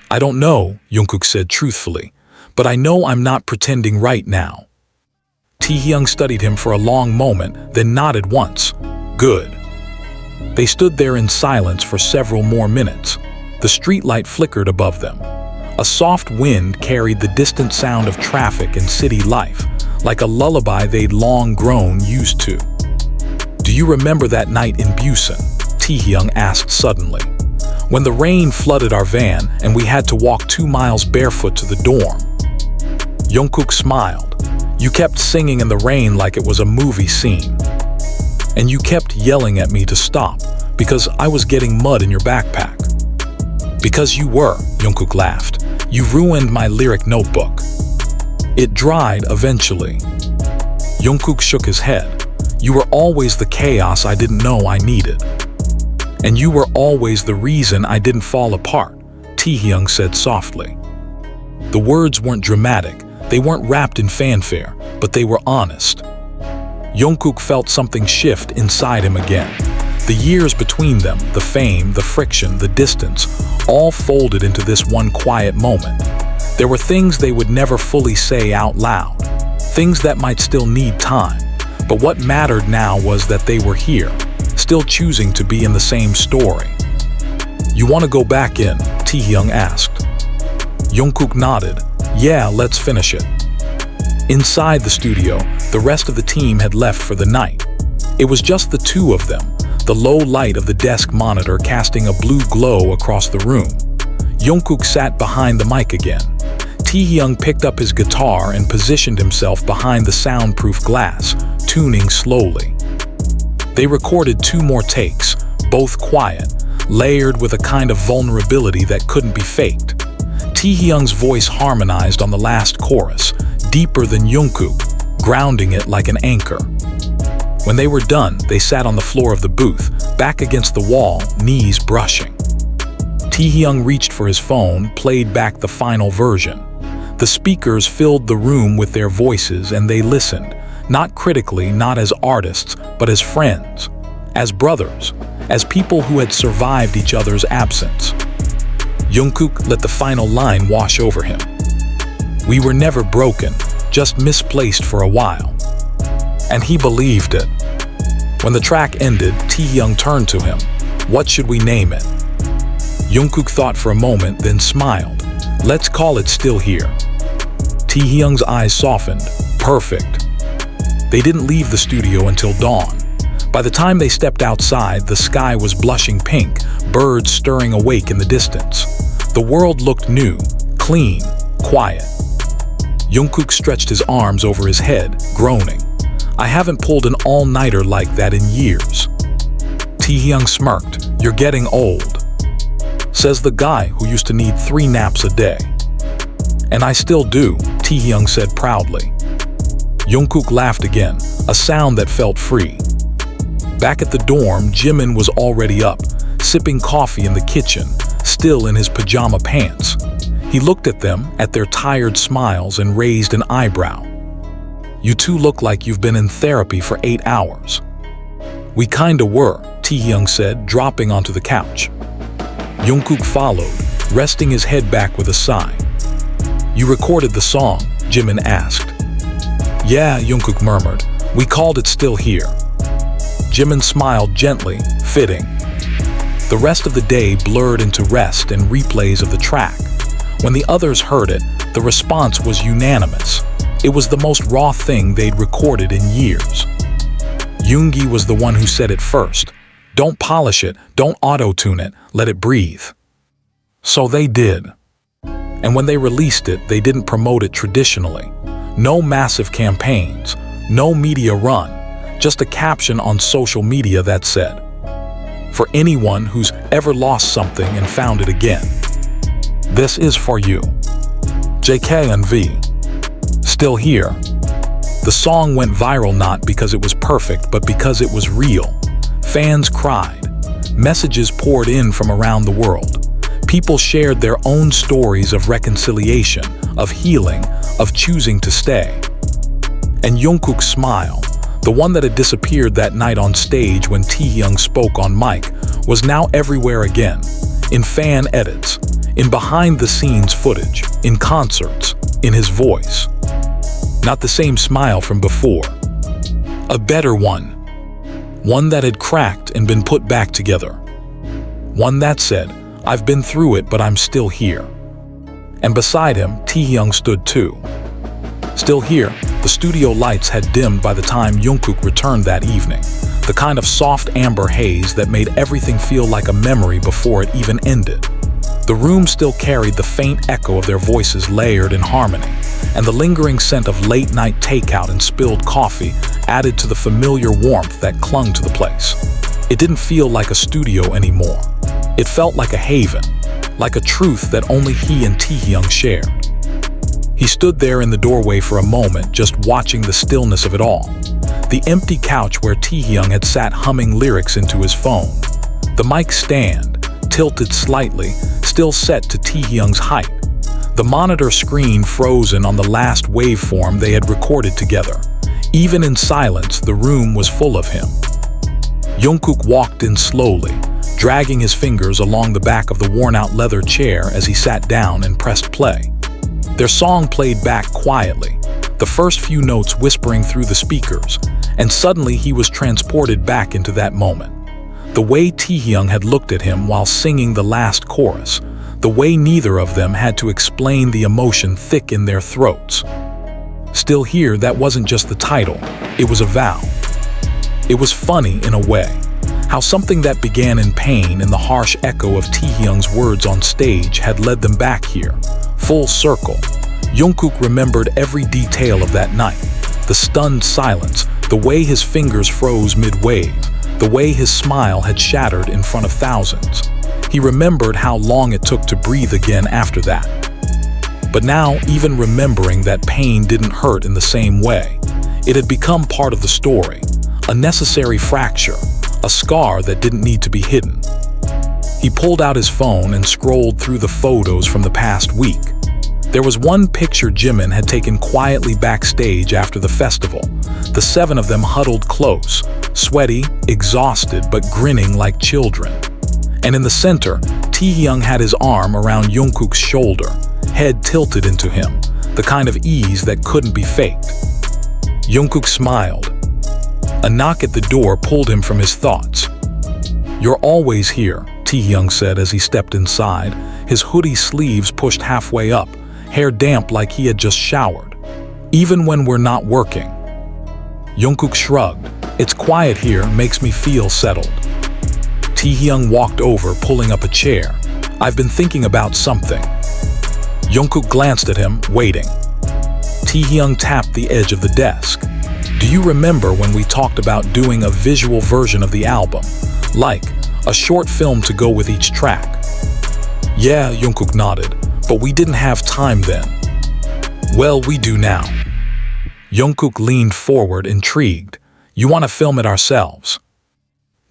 I don't know, Jungkook said truthfully, but I know I'm not pretending right now. Taehyung studied him for a long moment, then nodded once. Good. They stood there in silence for several more minutes. The streetlight flickered above them. A soft wind carried the distant sound of traffic and city life, like a lullaby they'd long grown used to. Do you remember that night in Busan? Taehyung asked suddenly. When the rain flooded our van and we had to walk 2 miles barefoot to the dorm. Jungkook smiled. You kept singing in the rain like it was a movie scene. And you kept yelling at me to stop, because I was getting mud in your backpack. Because you were, Jungkook laughed. You ruined my lyric notebook. It dried eventually. Jungkook shook his head. You were always the chaos I didn't know I needed. And you were always the reason I didn't fall apart, Taehyung said softly. The words weren't dramatic. They weren't wrapped in fanfare, but they were honest. Jungkook felt something shift inside him again. The years between them, the fame, the friction, the distance, all folded into this one quiet moment. There were things they would never fully say out loud, things that might still need time, but what mattered now was that they were here, still choosing to be in the same story. You want to go back in? Taehyung asked. Jungkook nodded. Yeah, let's finish it. Inside the studio, the rest of the team had left for the night. It was just the two of them, the low light of the desk monitor casting a blue glow across the room. Jungkook sat behind the mic again. Taehyung picked up his guitar and positioned himself behind the soundproof glass, tuning slowly. They recorded 2 more takes, both quiet, layered with a kind of vulnerability that couldn't be faked. Taehyung's voice harmonized on the last chorus, deeper than Jungkook, grounding it like an anchor. When they were done, they sat on the floor of the booth, back against the wall, knees brushing. Taehyung reached for his phone, played back the final version. The speakers filled the room with their voices and they listened, not critically, not as artists, but as friends, as brothers, as people who had survived each other's absence. Jungkook let the final line wash over him. We were never broken, just misplaced for a while. And he believed it. When the track ended, Taehyung turned to him. What should we name it? Jungkook thought for a moment, then smiled. Let's call it Still Here. Taehyung's eyes softened. Perfect. They didn't leave the studio until dawn. By the time they stepped outside, the sky was blushing pink, birds stirring awake in the distance. The world looked new, clean, quiet. Jungkook stretched his arms over his head, groaning. I haven't pulled an all-nighter like that in years. Taehyung smirked. You're getting old. Says the guy who used to need 3 naps a day. And I still do, Taehyung said proudly. Jungkook laughed again, a sound that felt free. Back at the dorm, Jimin was already up, sipping coffee in the kitchen, still in his pajama pants. He looked at them, at their tired smiles, and raised an eyebrow. You two look like you've been in therapy for 8 hours. We kinda were, Taehyung said, dropping onto the couch. Jungkook followed, resting his head back with a sigh. You recorded the song? Jimin asked. Yeah, Jungkook murmured. We called it Still Here. Jimin smiled gently, fitting. The rest of the day blurred into rest and replays of the track. When the others heard it, the response was unanimous. It was the most raw thing they'd recorded in years. Yoongi was the one who said it first. Don't polish it, don't auto-tune it, let it breathe. So they did. And when they released it, they didn't promote it traditionally. No massive campaigns, no media run, just a caption on social media that said, for anyone who's ever lost something and found it again, this is for you. JK and V. Still Here. The song went viral not because it was perfect, but because it was real. Fans cried. Messages poured in from around the world. People shared their own stories of reconciliation, of healing, of choosing to stay. And Jungkook's smile, the one that had disappeared that night on stage when Taehyung spoke on mic, was now everywhere again. In fan edits, in behind-the-scenes footage, in concerts, in his voice. Not the same smile from before. A better one. One that had cracked and been put back together. One that said, I've been through it, but I'm still here. And beside him, Taehyung stood too. Still Here, the studio lights had dimmed by the time Jungkook returned that evening. The kind of soft amber haze that made everything feel like a memory before it even ended. The room still carried the faint echo of their voices layered in harmony, and the lingering scent of late-night takeout and spilled coffee added to the familiar warmth that clung to the place. It didn't feel like a studio anymore. It felt like a haven, like a truth that only he and Taehyung shared. He stood there in the doorway for a moment, just watching the stillness of it all. The empty couch where Taehyung had sat humming lyrics into his phone. The mic stand, tilted slightly, still set to Taehyung's height. The monitor screen frozen on the last waveform they had recorded together. Even in silence, the room was full of him. Jungkook walked in slowly, dragging his fingers along the back of the worn-out leather chair as he sat down and pressed play. Their song played back quietly, the first few notes whispering through the speakers, and suddenly he was transported back into that moment. The way Taehyung had looked at him while singing the last chorus, the way neither of them had to explain the emotion thick in their throats. Still Here, that wasn't just the title, it was a vow. It was funny in a way, how something that began in pain and the harsh echo of Taehyung's words on stage had led them back here, full circle. Jungkook remembered every detail of that night, the stunned silence, the way his fingers froze mid-wave, the way his smile had shattered in front of thousands. He remembered how long it took to breathe again after that. But now, even remembering that pain didn't hurt in the same way, it had become part of the story, a necessary fracture, a scar that didn't need to be hidden. He pulled out his phone and scrolled through the photos from the past week. There was one picture Jimin had taken quietly backstage after the festival, the 7 of them huddled close, sweaty, exhausted, but grinning like children. And in the center, Taehyung had his arm around Jungkook's shoulder, head tilted into him, the kind of ease that couldn't be faked. Jungkook smiled. A knock at the door pulled him from his thoughts. "You're always here," Taehyung said as he stepped inside, his hoodie sleeves pushed halfway up, hair damp like he had just showered. "Even when we're not working." Jungkook shrugged. "It's quiet here, makes me feel settled." Taehyung walked over, pulling up a chair. "I've been thinking about something." Jungkook glanced at him, waiting. Taehyung tapped the edge of the desk. "Do you remember when we talked about doing a visual version of the album? Like, a short film to go with each track?" "Yeah," Jungkook nodded, "but we didn't have time then." "Well, we do now." Jungkook leaned forward, intrigued. "You want to film it ourselves?"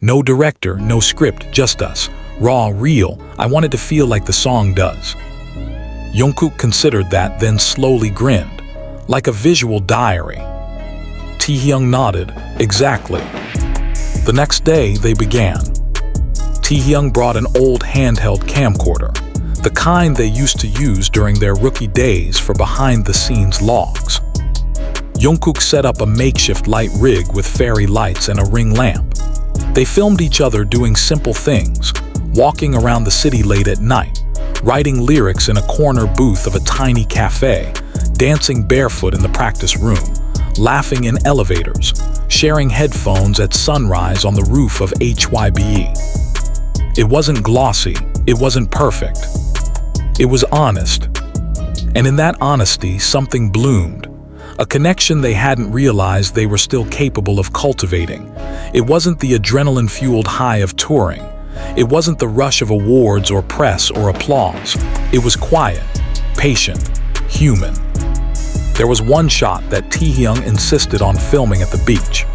"No director, no script, just us. Raw, real. I wanted to feel like the song does." Jungkook considered that, then slowly grinned. "Like a visual diary." Taehyung nodded. "Exactly." The next day, they began. Taehyung brought an old handheld camcorder, the kind they used to use during their rookie days for behind-the-scenes logs. Jungkook set up a makeshift light rig with fairy lights and a ring lamp. They filmed each other doing simple things, walking around the city late at night, writing lyrics in a corner booth of a tiny cafe, dancing barefoot in the practice room, laughing in elevators, sharing headphones at sunrise on the roof of HYBE. It wasn't glossy, it wasn't perfect. It was honest. And in that honesty, something bloomed. A connection they hadn't realized they were still capable of cultivating. It wasn't the adrenaline-fueled high of touring. It wasn't the rush of awards or press or applause. It was quiet, patient, human. There was one shot that Taehyung insisted on filming at the beach.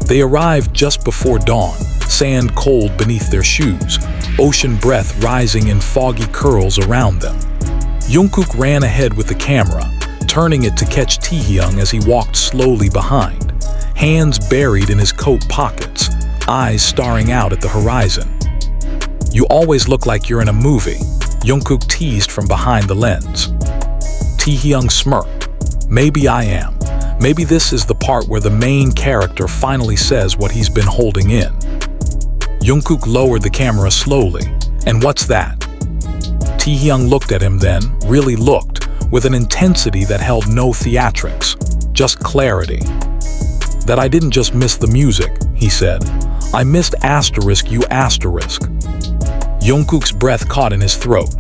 They arrived just before dawn, sand cold beneath their shoes, ocean breath rising in foggy curls around them. Jungkook ran ahead with the camera, turning it to catch Taehyung as he walked slowly behind, hands buried in his coat pockets, eyes staring out at the horizon. "You always look like you're in a movie," Jungkook teased from behind the lens. Taehyung smirked. "Maybe I am. Maybe this is the part where the main character finally says what he's been holding in." Jungkook lowered the camera slowly. "And what's that?" Taehyung looked at him then, really looked, with an intensity that held no theatrics, just clarity. "That I didn't just miss the music," he said. "I missed asterisk you asterisk." Jungkook's breath caught in his throat.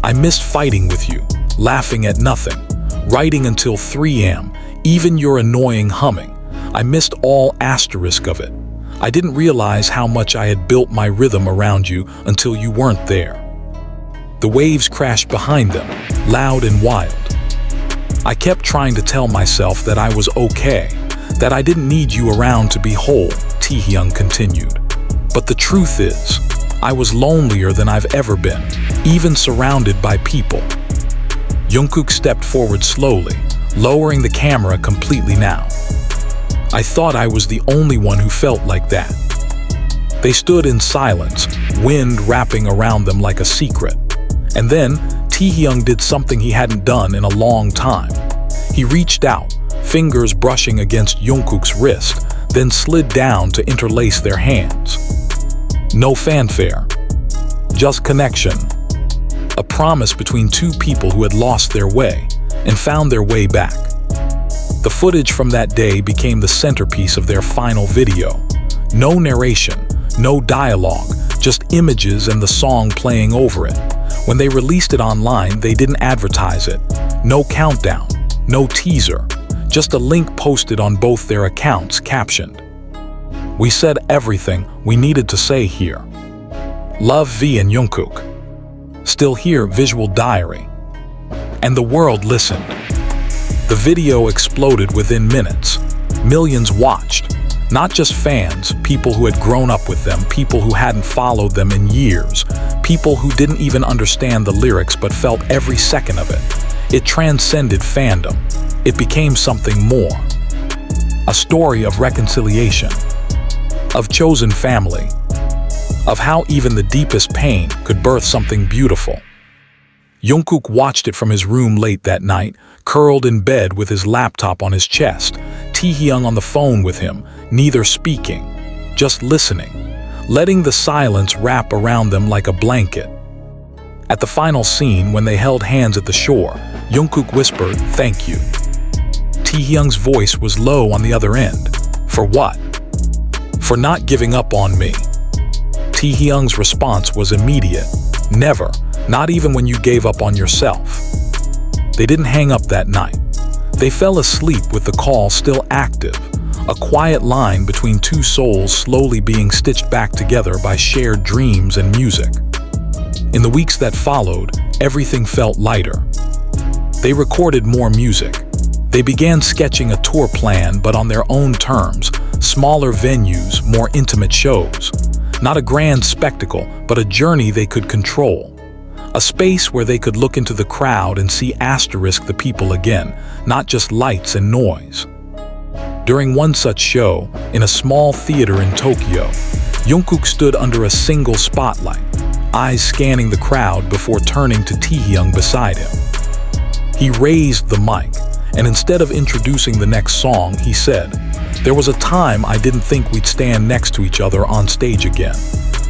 "I missed fighting with you, laughing at nothing, writing until 3 a.m., even your annoying humming. I missed all asterisk of it. I didn't realize how much I had built my rhythm around you until you weren't there." The waves crashed behind them, loud and wild. "I kept trying to tell myself that I was okay, that I didn't need you around to be whole," Taehyung continued. "But the truth is, I was lonelier than I've ever been, even surrounded by people." Jungkook stepped forward slowly, lowering the camera completely now. "I thought I was the only one who felt like that." They stood in silence, wind wrapping around them like a secret. And then, Taehyung did something he hadn't done in a long time. He reached out, fingers brushing against Jungkook's wrist, then slid down to interlace their hands. No fanfare, just connection. A promise between two people who had lost their way and found their way back. The footage from that day became the centerpiece of their final video. No narration, no dialogue, just images and the song playing over it. When they released it online, they didn't advertise it. No countdown, no teaser, just a link posted on both their accounts captioned, "We said everything we needed to say here. Love V and Jungkook. Still here, visual diary." And the world listened. The video exploded within minutes. Millions watched. Not just fans, people who had grown up with them, people who hadn't followed them in years, people who didn't even understand the lyrics but felt every second of it. It transcended fandom. It became something more. A story of reconciliation, of chosen family, of how even the deepest pain could birth something beautiful. Jungkook watched it from his room late that night, curled in bed with his laptop on his chest, Taehyung on the phone with him, neither speaking, just listening, letting the silence wrap around them like a blanket. At the final scene, when they held hands at the shore, Jungkook whispered, "Thank you." Taehyung's voice was low on the other end. For what? For not giving up on me. Taehyung's response was immediate. Never, not even when you gave up on yourself. They didn't hang up that night. They fell asleep with the call still active, a quiet line between two souls slowly being stitched back together by shared dreams and music. In the weeks that followed, everything felt lighter. They recorded more music. They began sketching a tour plan, but on their own terms, smaller venues, more intimate shows. Not a grand spectacle, but a journey they could control. A space where they could look into the crowd and see the people again, not just lights and noise. During one such show, in a small theater in Tokyo, Jungkook stood under a single spotlight, eyes scanning the crowd before turning to Taehyung beside him. He raised the mic, and instead of introducing the next song, he said, "There was a time I didn't think we'd stand next to each other on stage again.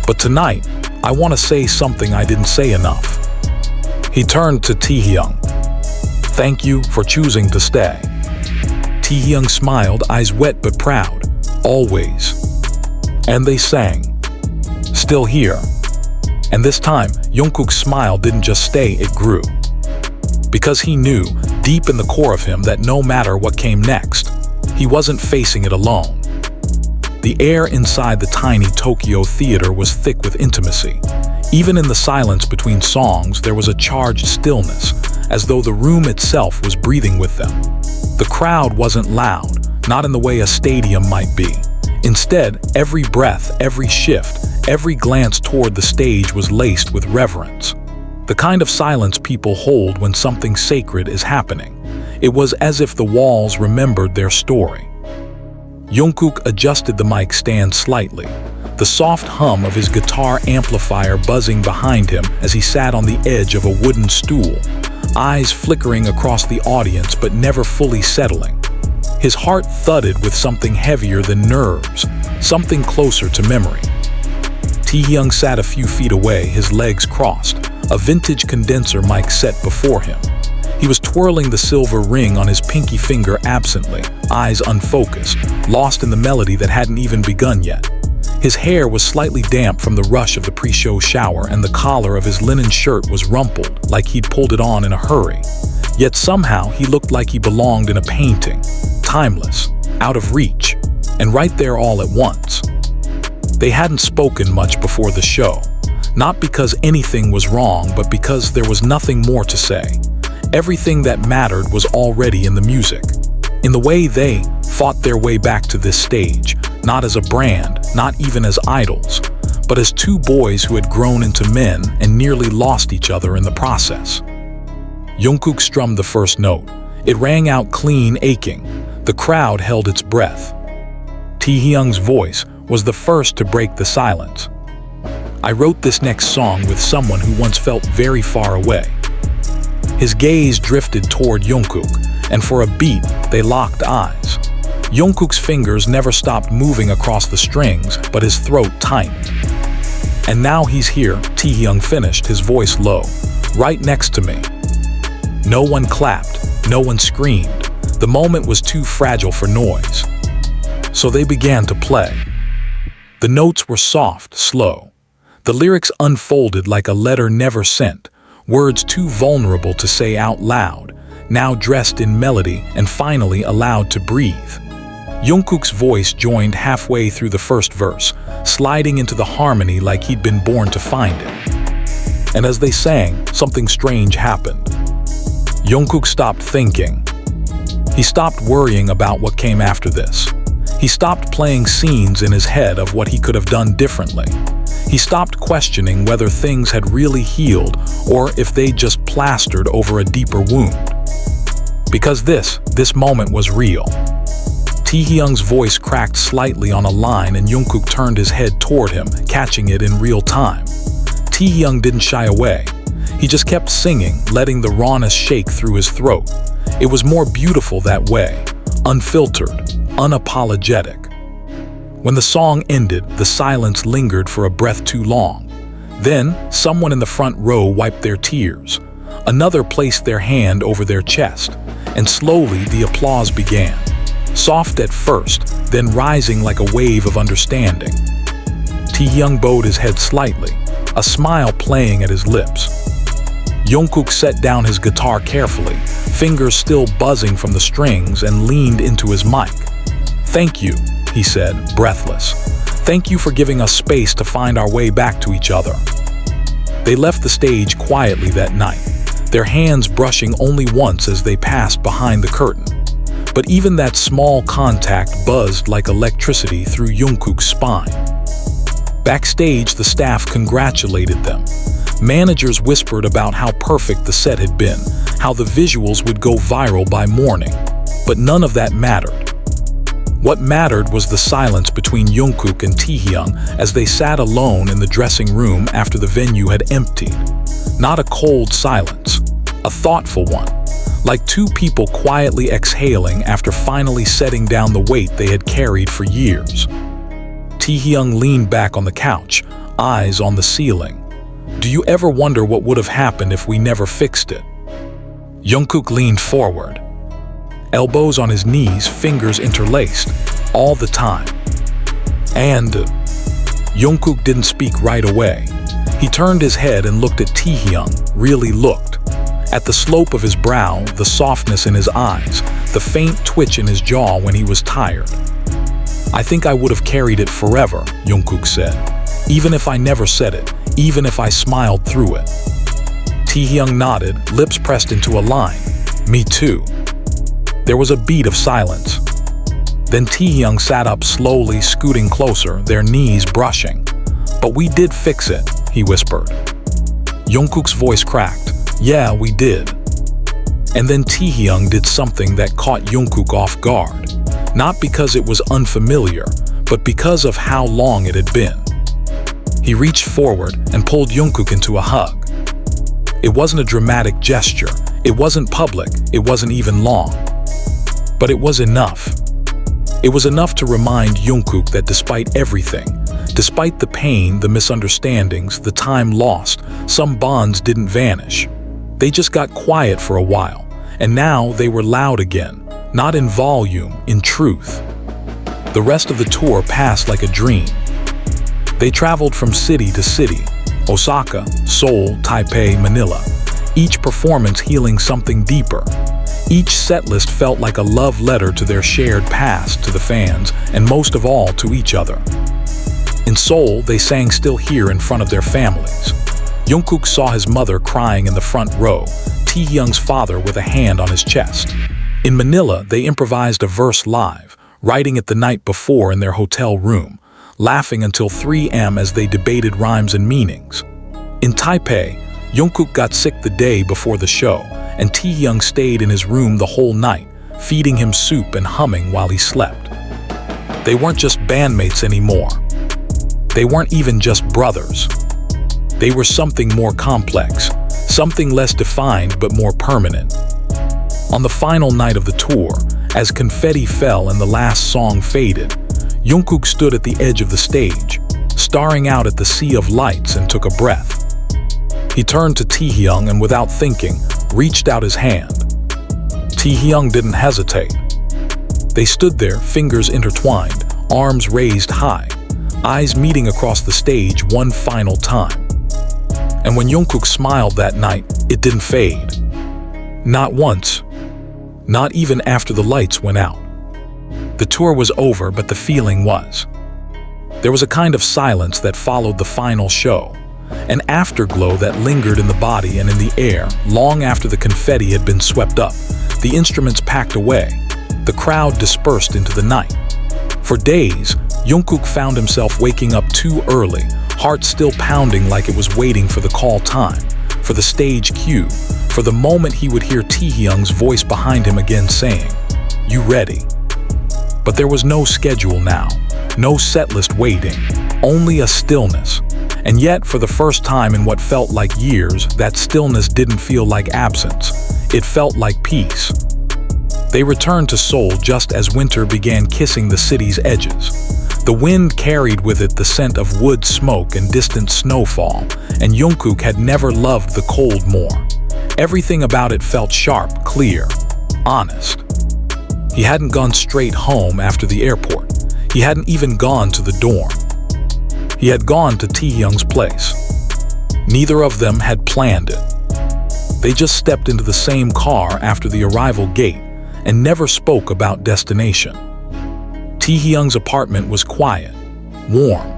But tonight, I want to say something I didn't say enough." He turned to Taehyung. "Thank you for choosing to stay." Taehyung smiled, eyes wet but proud. "Always." And they sang, "Still Here." And this time, Jungkook's smile didn't just stay, it grew. Because he knew, deep in the core of him, that no matter what came next, he wasn't facing it alone. The air inside the tiny Tokyo theater was thick with intimacy. Even in the silence between songs, there was a charged stillness, as though the room itself was breathing with them. The crowd wasn't loud, not in the way a stadium might be. Instead, every breath, every shift, every glance toward the stage was laced with reverence. The kind of silence people hold when something sacred is happening. It was as if the walls remembered their story. Jungkook adjusted the mic stand slightly, the soft hum of his guitar amplifier buzzing behind him as he sat on the edge of a wooden stool, eyes flickering across the audience but never fully settling. His heart thudded with something heavier than nerves, something closer to memory. Taehyung sat a few feet away, his legs crossed, a vintage condenser mic set before him. He was twirling the silver ring on his pinky finger absently, eyes unfocused, lost in the melody that hadn't even begun yet. His hair was slightly damp from the rush of the pre-show shower, and the collar of his linen shirt was rumpled, like he'd pulled it on in a hurry. Yet somehow he looked like he belonged in a painting, timeless, out of reach, and right there all at once. They hadn't spoken much before the show, not because anything was wrong, but because there was nothing more to say. Everything that mattered was already in the music, in the way they fought their way back to this stage, not as a brand, not even as idols, but as two boys who had grown into men and nearly lost each other in the process. Jungkook strummed the first note. It rang out clean, aching. The crowd held its breath. Taehyung's voice was the first to break the silence. "I wrote this next song with someone who once felt very far away." His gaze drifted toward Jungkook, and for a beat, they locked eyes. Jungkook's fingers never stopped moving across the strings, but his throat tightened. "And now he's here," Taehyung finished, his voice low, "right next to me." No one clapped, no one screamed. The moment was too fragile for noise. So they began to play. The notes were soft, slow. The lyrics unfolded like a letter never sent, words too vulnerable to say out loud, now dressed in melody and finally allowed to breathe. Jungkook's voice joined halfway through the first verse, sliding into the harmony like he'd been born to find it. And as they sang, something strange happened. Jungkook stopped thinking. He stopped worrying about what came after this. He stopped playing scenes in his head of what he could have done differently. He stopped questioning whether things had really healed or if they just plastered over a deeper wound. Because this moment was real. Taehyung's voice cracked slightly on a line and Jungkook turned his head toward him, catching it in real time. Taehyung didn't shy away. He just kept singing, letting the rawness shake through his throat. It was more beautiful that way, unfiltered, unapologetic. When the song ended, the silence lingered for a breath too long. Then, someone in the front row wiped their tears. Another placed their hand over their chest, and slowly the applause began. Soft at first, then rising like a wave of understanding. Taehyung bowed his head slightly, a smile playing at his lips. Jungkook set down his guitar carefully, fingers still buzzing from the strings, and leaned into his mic. "Thank you," he said, breathless. "Thank you for giving us space to find our way back to each other." They left the stage quietly that night, their hands brushing only once as they passed behind the curtain. But even that small contact buzzed like electricity through Jungkook's spine. Backstage, the staff congratulated them. Managers whispered about how perfect the set had been, how the visuals would go viral by morning. But none of that mattered. What mattered was the silence between Jungkook and Taehyung as they sat alone in the dressing room after the venue had emptied. Not a cold silence, a thoughtful one, like two people quietly exhaling after finally setting down the weight they had carried for years. Taehyung leaned back on the couch, eyes on the ceiling. "Do you ever wonder what would have happened if we never fixed it?" Jungkook leaned forward, elbows on his knees, fingers interlaced, all the time. And Jungkook didn't speak right away. He turned his head and looked at Taehyung, really looked. At the slope of his brow, the softness in his eyes, the faint twitch in his jaw when he was tired. "I think I would have carried it forever," Jungkook said. "Even if I never said it, even if I smiled through it." Taehyung nodded, lips pressed into a line. "Me too." There was a beat of silence. Then Taehyung sat up slowly, scooting closer, their knees brushing. "But we did fix it," he whispered. Jungkook's voice cracked. "Yeah, we did." And then Taehyung did something that caught Jungkook off guard. Not because it was unfamiliar, but because of how long it had been. He reached forward and pulled Jungkook into a hug. It wasn't a dramatic gesture, it wasn't public, it wasn't even long. But it was enough. It was enough to remind Jungkook that despite everything, despite the pain, the misunderstandings, the time lost, some bonds didn't vanish. They just got quiet for a while, and now they were loud again, not in volume, in truth. The rest of the tour passed like a dream. They traveled from city to city, Osaka, Seoul, Taipei, Manila, each performance healing something deeper. Each setlist felt like a love letter to their shared past, to the fans, and most of all to each other. In Seoul, they sang Still Here in front of their families. Jungkook saw his mother crying in the front row, Taehyung's father with a hand on his chest. In Manila, they improvised a verse live, writing it the night before in their hotel room, laughing until 3 a.m. as they debated rhymes and meanings. In Taipei, Jungkook got sick the day before the show, and Taehyung stayed in his room the whole night, feeding him soup and humming while he slept. They weren't just bandmates anymore. They weren't even just brothers. They were something more complex, something less defined but more permanent. On the final night of the tour, as confetti fell and the last song faded, Jungkook stood at the edge of the stage, staring out at the sea of lights, and took a breath. He turned to Taehyung and without thinking, reached out his hand. Taehyung didn't hesitate. They stood there, fingers intertwined, arms raised high, eyes meeting across the stage one final time. And when Jungkook smiled that night, it didn't fade. Not once. Not even after the lights went out. The tour was over, but the feeling was. There was a kind of silence that followed the final show, an afterglow that lingered in the body and in the air long after the confetti had been swept up, the instruments packed away, the crowd dispersed into the night. For days, Jungkook found himself waking up too early, heart still pounding like it was waiting for the call time, for the stage cue, for the moment he would hear Taehyung's voice behind him again saying, "You ready?" But there was no schedule now, no setlist waiting, only a stillness. And yet, for the first time in what felt like years, that stillness didn't feel like absence. It felt like peace. They returned to Seoul just as winter began kissing the city's edges. The wind carried with it the scent of wood smoke and distant snowfall, and Jungkook had never loved the cold more. Everything about it felt sharp, clear, honest. He hadn't gone straight home after the airport. He hadn't even gone to the dorm. He had gone to Taehyung's place. Neither of them had planned it. They just stepped into the same car after the arrival gate and never spoke about destination. Taehyung's apartment was quiet, warm.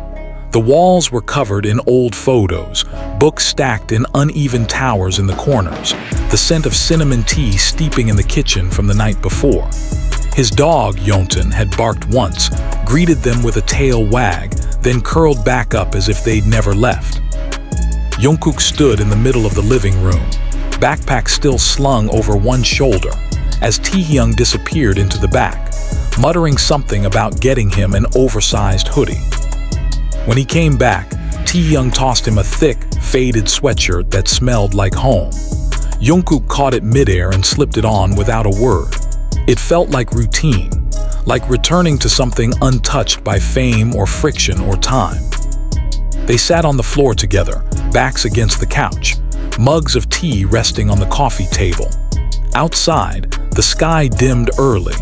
The walls were covered in old photos, books stacked in uneven towers in the corners, the scent of cinnamon tea steeping in the kitchen from the night before. His dog, Yeontan, had barked once, greeted them with a tail wag, then curled back up as if they'd never left. Jungkook stood in the middle of the living room, backpack still slung over one shoulder, as Taehyung disappeared into the back, muttering something about getting him an oversized hoodie. When he came back, Taehyung tossed him a thick, faded sweatshirt that smelled like home. Jungkook caught it midair and slipped it on without a word. It felt like routine, like returning to something untouched by fame or friction or time. They sat on the floor together, backs against the couch, mugs of tea resting on the coffee table. Outside, the sky dimmed early,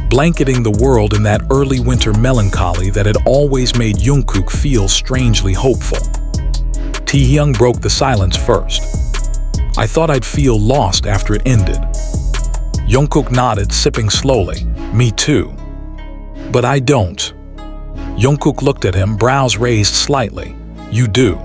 blanketing the world in that early winter melancholy that had always made Jungkook feel strangely hopeful. Taehyung broke the silence first. "I thought I'd feel lost after it ended." Jungkook nodded, sipping slowly. "Me too. But I don't." Jungkook looked at him, brows raised slightly. "You do."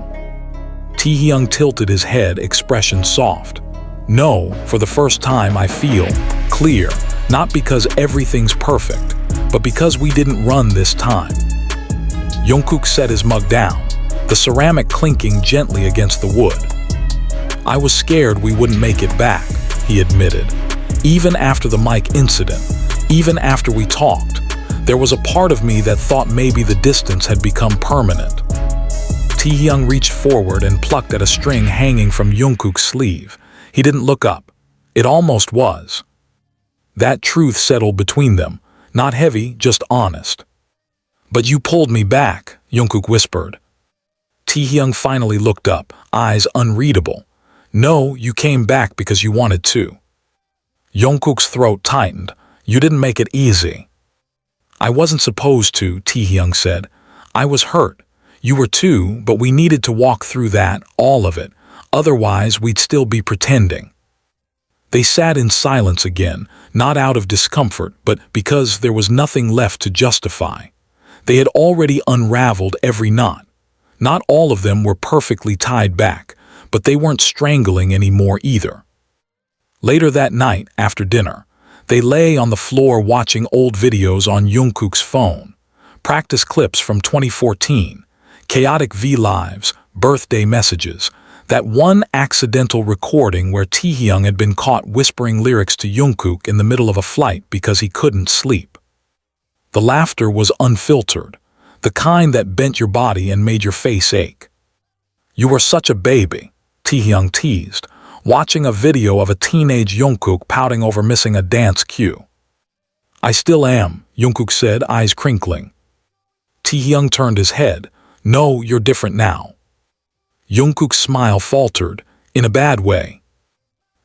Taehyung tilted his head, expression soft. "No, for the first time I feel clear, not because everything's perfect, but because we didn't run this time." Jungkook set his mug down, the ceramic clinking gently against the wood. "I was scared we wouldn't make it back," he admitted. "Even after the mic incident, even after we talked, there was a part of me that thought maybe the distance had become permanent." Taehyung reached forward and plucked at a string hanging from Jungkook's sleeve. He didn't look up. It almost was. That truth settled between them, not heavy, just honest. "But you pulled me back," Jungkook whispered. Taehyung finally looked up, eyes unreadable. "No, you came back because you wanted to." Jungkook's throat tightened. "You didn't make it easy." "I wasn't supposed to," Taehyung said. "I was hurt. You were too, but we needed to walk through that, all of it. Otherwise, we'd still be pretending." They sat in silence again, not out of discomfort, but because there was nothing left to justify. They had already unraveled every knot. Not all of them were perfectly tied back, but they weren't strangling anymore either. Later that night, after dinner, they lay on the floor watching old videos on Jungkook's phone. Practice clips from 2014, chaotic V-lives, birthday messages, that one accidental recording where Taehyung had been caught whispering lyrics to Jungkook in the middle of a flight because he couldn't sleep. The laughter was unfiltered, the kind that bent your body and made your face ache. "You were such a baby," Taehyung teased, watching a video of a teenage Jungkook pouting over missing a dance cue. "I still am," Jungkook said, eyes crinkling. Taehyung turned his head. "No, you're different now." Jungkook's smile faltered, in a bad way.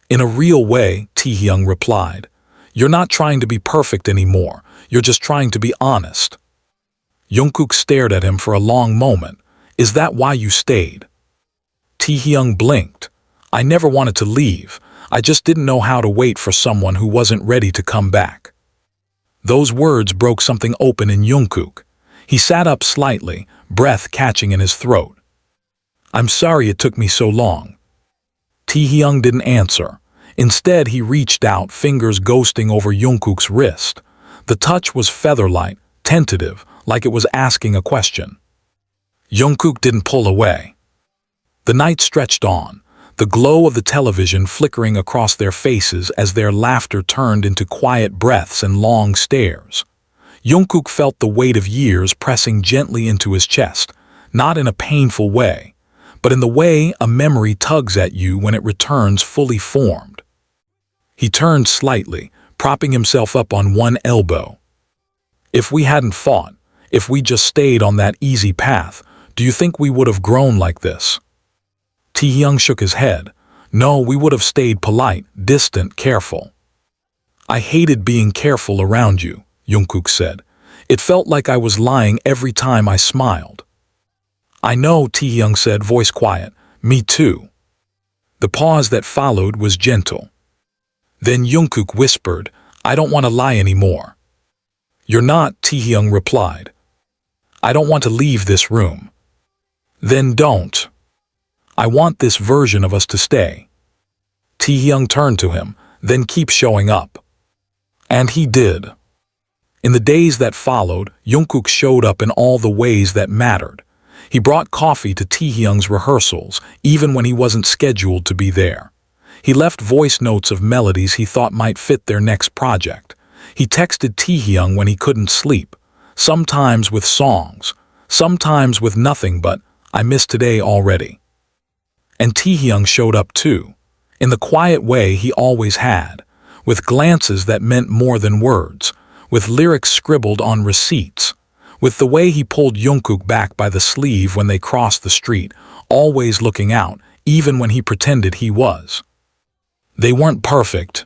"In a real way," Taehyung replied. "You're not trying to be perfect anymore, you're just trying to be honest." Jungkook stared at him for a long moment. "Is that why you stayed?" Taehyung blinked. "I never wanted to leave. I just didn't know how to wait for someone who wasn't ready to come back." Those words broke something open in Jungkook. He sat up slightly, breath catching in his throat. "I'm sorry it took me so long." Taehyung didn't answer. Instead, he reached out, fingers ghosting over Jungkook's wrist. The touch was feather-light, tentative, like it was asking a question. Jungkook didn't pull away. The night stretched on, the glow of the television flickering across their faces as their laughter turned into quiet breaths and long stares. Jungkook felt the weight of years pressing gently into his chest, not in a painful way, but in the way a memory tugs at you when it returns fully formed. He turned slightly, propping himself up on one elbow. If we hadn't fought, if we just stayed on that easy path, do you think we would have grown like this? Taehyung shook his head. No, we would have stayed polite, distant, careful. I hated being careful around you, Jungkook said. It felt like I was lying every time I smiled. I know, Taehyung said, voice quiet. Me too. The pause that followed was gentle. Then Jungkook whispered, I don't want to lie anymore. You're not, Taehyung replied. I don't want to leave this room. Then don't. I want this version of us to stay. Taehyung turned to him, then keep showing up. And he did. In the days that followed, Jungkook showed up in all the ways that mattered. He brought coffee to Taehyung's rehearsals, even when he wasn't scheduled to be there. He left voice notes of melodies he thought might fit their next project. He texted Taehyung when he couldn't sleep, sometimes with songs, sometimes with nothing but, I miss today already. And Taehyung showed up too, in the quiet way he always had, with glances that meant more than words, with lyrics scribbled on receipts, with the way he pulled Jungkook back by the sleeve when they crossed the street, always looking out, even when he pretended he was. They weren't perfect.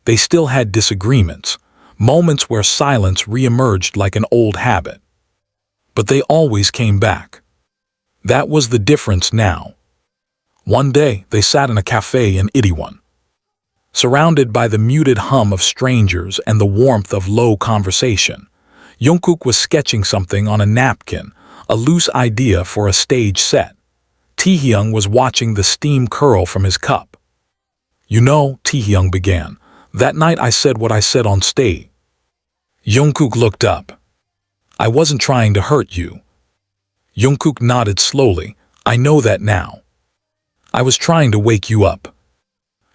They still had disagreements, moments where silence reemerged like an old habit. But they always came back. That was the difference now. One day, they sat in a cafe in Itaewon. Surrounded by the muted hum of strangers and the warmth of low conversation, Jungkook was sketching something on a napkin, a loose idea for a stage set. Taehyung was watching the steam curl from his cup. You know, Taehyung began, that night I said what I said on stage. Jungkook looked up. I wasn't trying to hurt you. Jungkook nodded slowly. I know that now. I was trying to wake you up.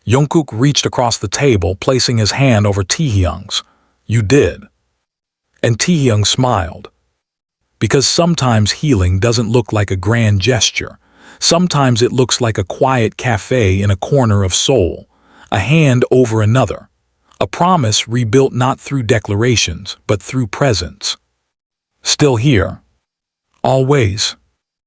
Jungkook reached across the table, placing his hand over Taehyung's. You did. And Taehyung smiled. Because sometimes healing doesn't look like a grand gesture. Sometimes it looks like a quiet cafe in a corner of Seoul, a hand over another, a promise rebuilt not through declarations, but through presence. Still here. Always.